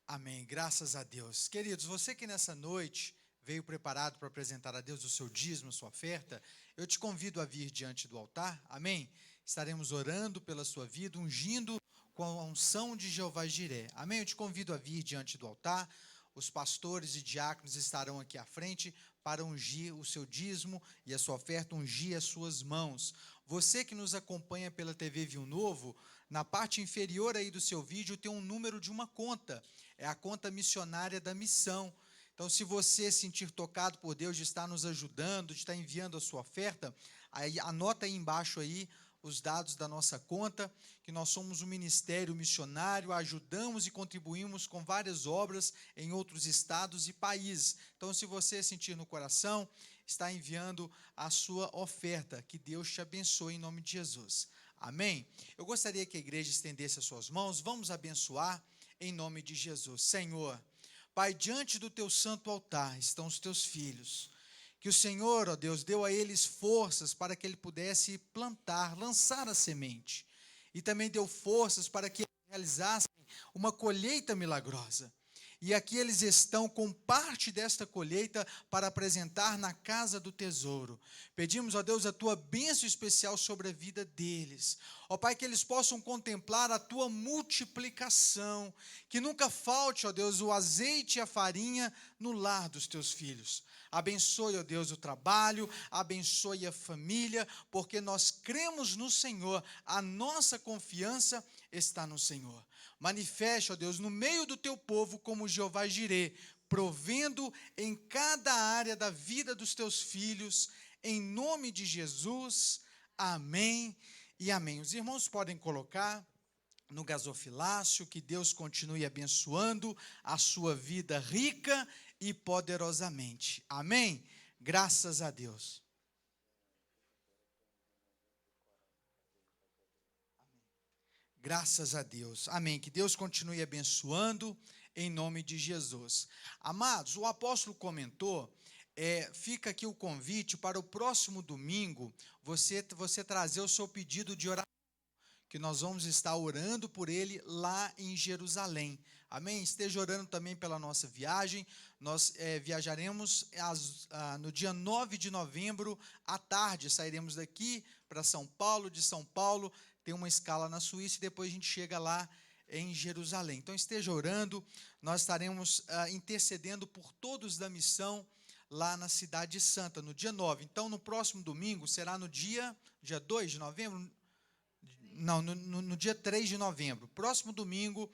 Amém, graças a Deus. Queridos, você que nessa noite veio preparado para apresentar a Deus o seu dízimo, a sua oferta, eu te convido a vir diante do altar, amém? Estaremos orando pela sua vida, ungindo com a unção de Jeová Jiré, amém? Eu te convido a vir diante do altar, os pastores e diáconos estarão aqui à frente para ungir o seu dízimo e a sua oferta, ungir as suas mãos. Você que nos acompanha pela TV Viu Novo, na parte inferior aí do seu vídeo tem um número de uma conta, é a conta missionária da missão. Então, se você sentir tocado por Deus de estar nos ajudando, de estar enviando a sua oferta, aí, anota aí embaixo aí os dados da nossa conta, que nós somos um ministério missionário, ajudamos e contribuímos com várias obras em outros estados e países. Então, se você sentir no coração, está enviando a sua oferta. Que Deus te abençoe em nome de Jesus. Amém? Eu gostaria que a igreja estendesse as suas mãos. Vamos abençoar em nome de Jesus. Senhor, Pai, diante do teu santo altar estão os teus filhos. Que o Senhor, ó Deus, deu a eles forças para que ele pudesse plantar, lançar a semente. E também deu forças para que eles realizassem uma colheita milagrosa. E aqui eles estão com parte desta colheita para apresentar na casa do tesouro. Pedimos, ó Deus, a tua bênção especial sobre a vida deles. Ó Pai, que eles possam contemplar a tua multiplicação. Que nunca falte, ó Deus, o azeite e a farinha no lar dos teus filhos. Abençoe, ó Deus, o trabalho, abençoe a família, porque nós cremos no Senhor, a nossa confiança está no Senhor. Manifeste, ó Deus, no meio do teu povo como Jeová Jirê, provendo em cada área da vida dos teus filhos, em nome de Jesus, amém e amém. Os irmãos podem colocar no gasofilácio, que Deus continue abençoando a sua vida rica e poderosamente. Amém? Graças a Deus. Graças a Deus. Amém. Que Deus continue abençoando em nome de Jesus. Amados, o apóstolo comentou, fica aqui o convite para o próximo domingo, você trazer o seu pedido de oração, que nós vamos estar orando por ele lá em Jerusalém. Amém? Esteja orando também pela nossa viagem. Nós viajaremos no dia 9 de novembro, à tarde. Sairemos daqui para São Paulo, de São Paulo, tem uma escala na Suíça e depois a gente chega lá em Jerusalém. Então esteja orando, nós estaremos intercedendo por todos da missão lá na Cidade Santa, no dia 9. Então no próximo domingo, será no dia 2 de novembro? Não, no dia 3 de novembro. Próximo domingo,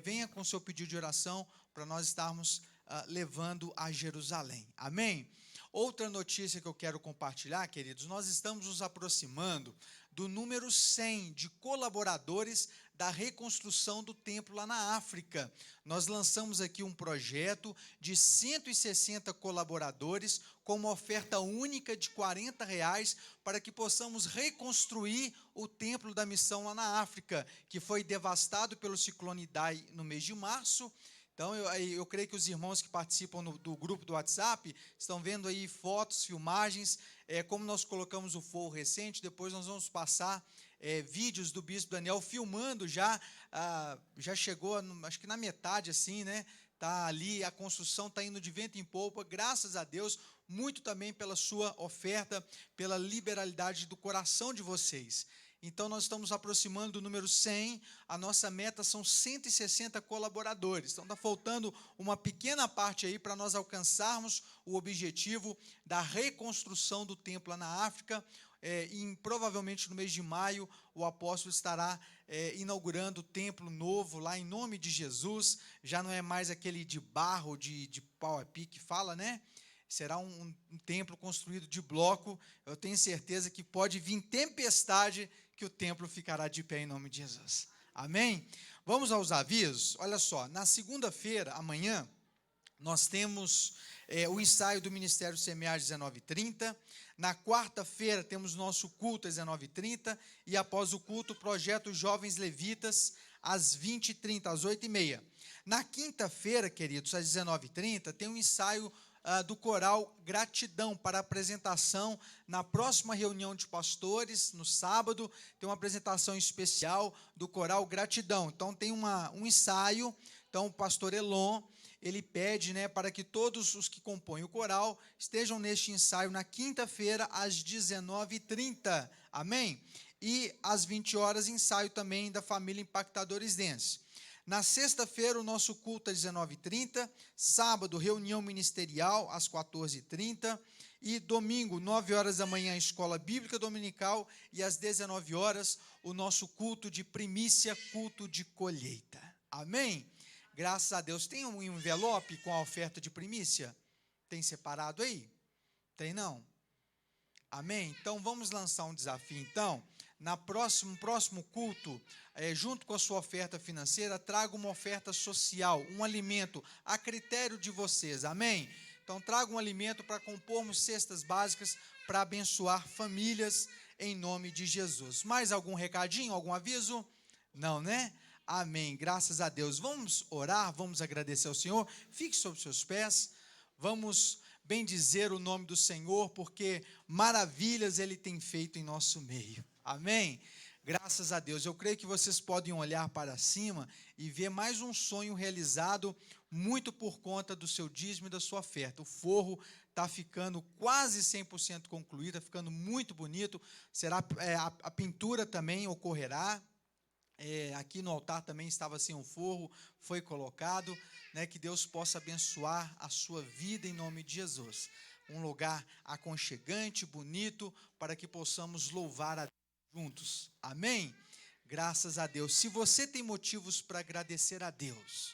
venha com seu pedido de oração para nós estarmos levando a Jerusalém. Amém? Outra notícia que eu quero compartilhar, queridos, nós estamos nos aproximando do número 100 de colaboradores da reconstrução do templo lá na África. Nós lançamos aqui um projeto de 160 colaboradores com uma oferta única de R$40 para que possamos reconstruir o templo da missão lá na África, que foi devastado pelo ciclone Idai no mês de março. Então, eu creio que os irmãos que participam do grupo do WhatsApp estão vendo aí fotos, filmagens, como nós colocamos o forro recente. Depois nós vamos passar vídeos do bispo Daniel filmando já chegou, acho que na metade assim, né? Tá ali, a construção está indo de vento em polpa, graças a Deus, muito também pela sua oferta, pela liberalidade do coração de vocês. Então, nós estamos aproximando do número 100, a nossa meta são 160 colaboradores. Então, está faltando uma pequena parte aí para nós alcançarmos o objetivo da reconstrução do templo lá na África. Provavelmente no mês de maio, o apóstolo estará inaugurando o templo novo lá em nome de Jesus. Já não é mais aquele de barro, de pau a pique que fala, né? Será um templo construído de bloco. Eu tenho certeza que pode vir tempestade, que o templo ficará de pé em nome de Jesus. Amém? Vamos aos avisos. Olha só, na segunda-feira, amanhã, nós temos o ensaio do Ministério Semear às 19h30. Na quarta-feira, temos nosso culto às 19h30. E após o culto, o projeto Jovens Levitas, às 20h30, às 8h30. Na quinta-feira, queridos, às 19h30, tem um ensaio do coral Gratidão para apresentação na próxima reunião de pastores, no sábado, tem uma apresentação especial do coral Gratidão. Então tem um ensaio, então o pastor Elon, ele pede, para que todos os que compõem o coral estejam neste ensaio na quinta-feira às 19h30, amém? E às 20 horas ensaio também da família Impactadores Dance. Na sexta-feira, o nosso culto às 19h30, sábado, reunião ministerial às 14h30, e domingo, 9 horas da manhã, escola bíblica dominical, e às 19 horas, o nosso culto de primícia, culto de colheita. Amém? Graças a Deus. Tem um envelope com a oferta de primícia? Tem separado aí? Tem não? Amém? Então, vamos lançar um desafio, então. próximo culto, junto com a sua oferta financeira, traga uma oferta social, um alimento, a critério de vocês, amém? Então, traga um alimento para compormos cestas básicas, para abençoar famílias, em nome de Jesus. Mais algum recadinho, algum aviso? Não, né? Amém, graças a Deus. Vamos orar, vamos agradecer ao Senhor. Fique sobre os seus pés, vamos bendizer o nome do Senhor, porque maravilhas Ele tem feito em nosso meio. Amém? Graças a Deus. Eu creio que vocês podem olhar para cima e ver mais um sonho realizado, muito por conta do seu dízimo e da sua oferta. O forro está ficando quase 100% concluído, está ficando muito bonito. Será, a pintura também ocorrerá. Aqui no altar também estava sem um forro, foi colocado, né, que Deus possa abençoar a sua vida em nome de Jesus. Um lugar aconchegante, bonito, para que possamos louvar a Deus juntos. Amém? Graças a Deus. Se você tem motivos para agradecer a Deus,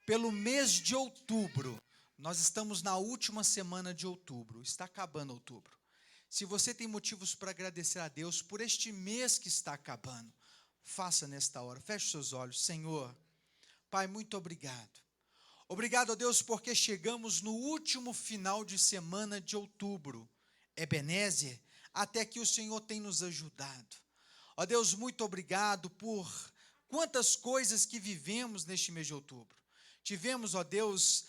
pelo mês de outubro, nós estamos na última semana de outubro, está acabando outubro. Se você tem motivos para agradecer a Deus por este mês que está acabando, faça nesta hora, feche seus olhos. Senhor, Pai, muito obrigado. Obrigado a Deus porque chegamos no último final de semana de outubro. Ebenezer, até que o Senhor tem nos ajudado. Ó Deus, muito obrigado por quantas coisas que vivemos neste mês de outubro. Tivemos, ó Deus,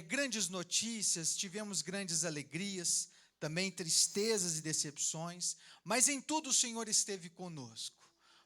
grandes notícias, tivemos grandes alegrias, também tristezas e decepções, mas em tudo o Senhor esteve conosco.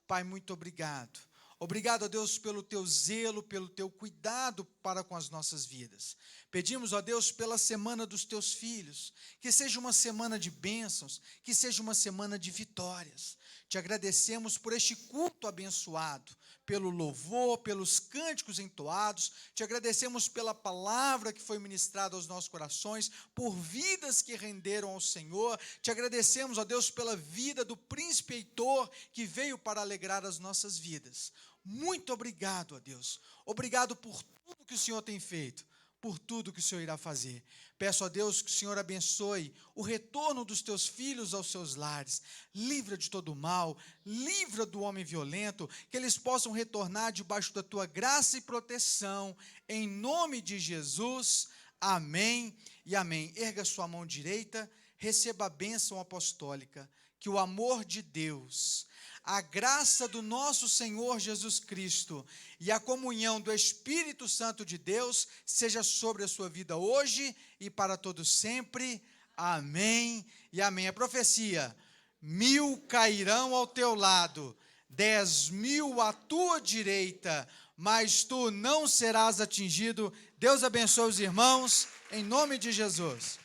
Pai, muito obrigado. Obrigado, ó Deus, pelo teu zelo, pelo teu cuidado para com as nossas vidas. Pedimos, ó Deus, pela semana dos teus filhos, que seja uma semana de bênçãos, que seja uma semana de vitórias. Te agradecemos por este culto abençoado, pelo louvor, pelos cânticos entoados. Te agradecemos pela palavra que foi ministrada aos nossos corações, por vidas que renderam ao Senhor. Te agradecemos, ó Deus, pela vida do príncipe Heitor, que veio para alegrar as nossas vidas. Muito obrigado, ó Deus. Obrigado por tudo que o Senhor tem feito, por tudo que o Senhor irá fazer. Peço a Deus que o Senhor abençoe o retorno dos teus filhos aos seus lares. Livra de todo mal, livra do homem violento, que eles possam retornar debaixo da tua graça e proteção. Em nome de Jesus, amém e amém. Erga sua mão direita, receba a bênção apostólica. Que o amor de Deus, a graça do nosso Senhor Jesus Cristo e a comunhão do Espírito Santo de Deus seja sobre a sua vida hoje e para todos sempre. Amém e amém. A profecia: 1000 cairão ao teu lado, 10.000 à tua direita, mas tu não serás atingido. Deus abençoe os irmãos, em nome de Jesus.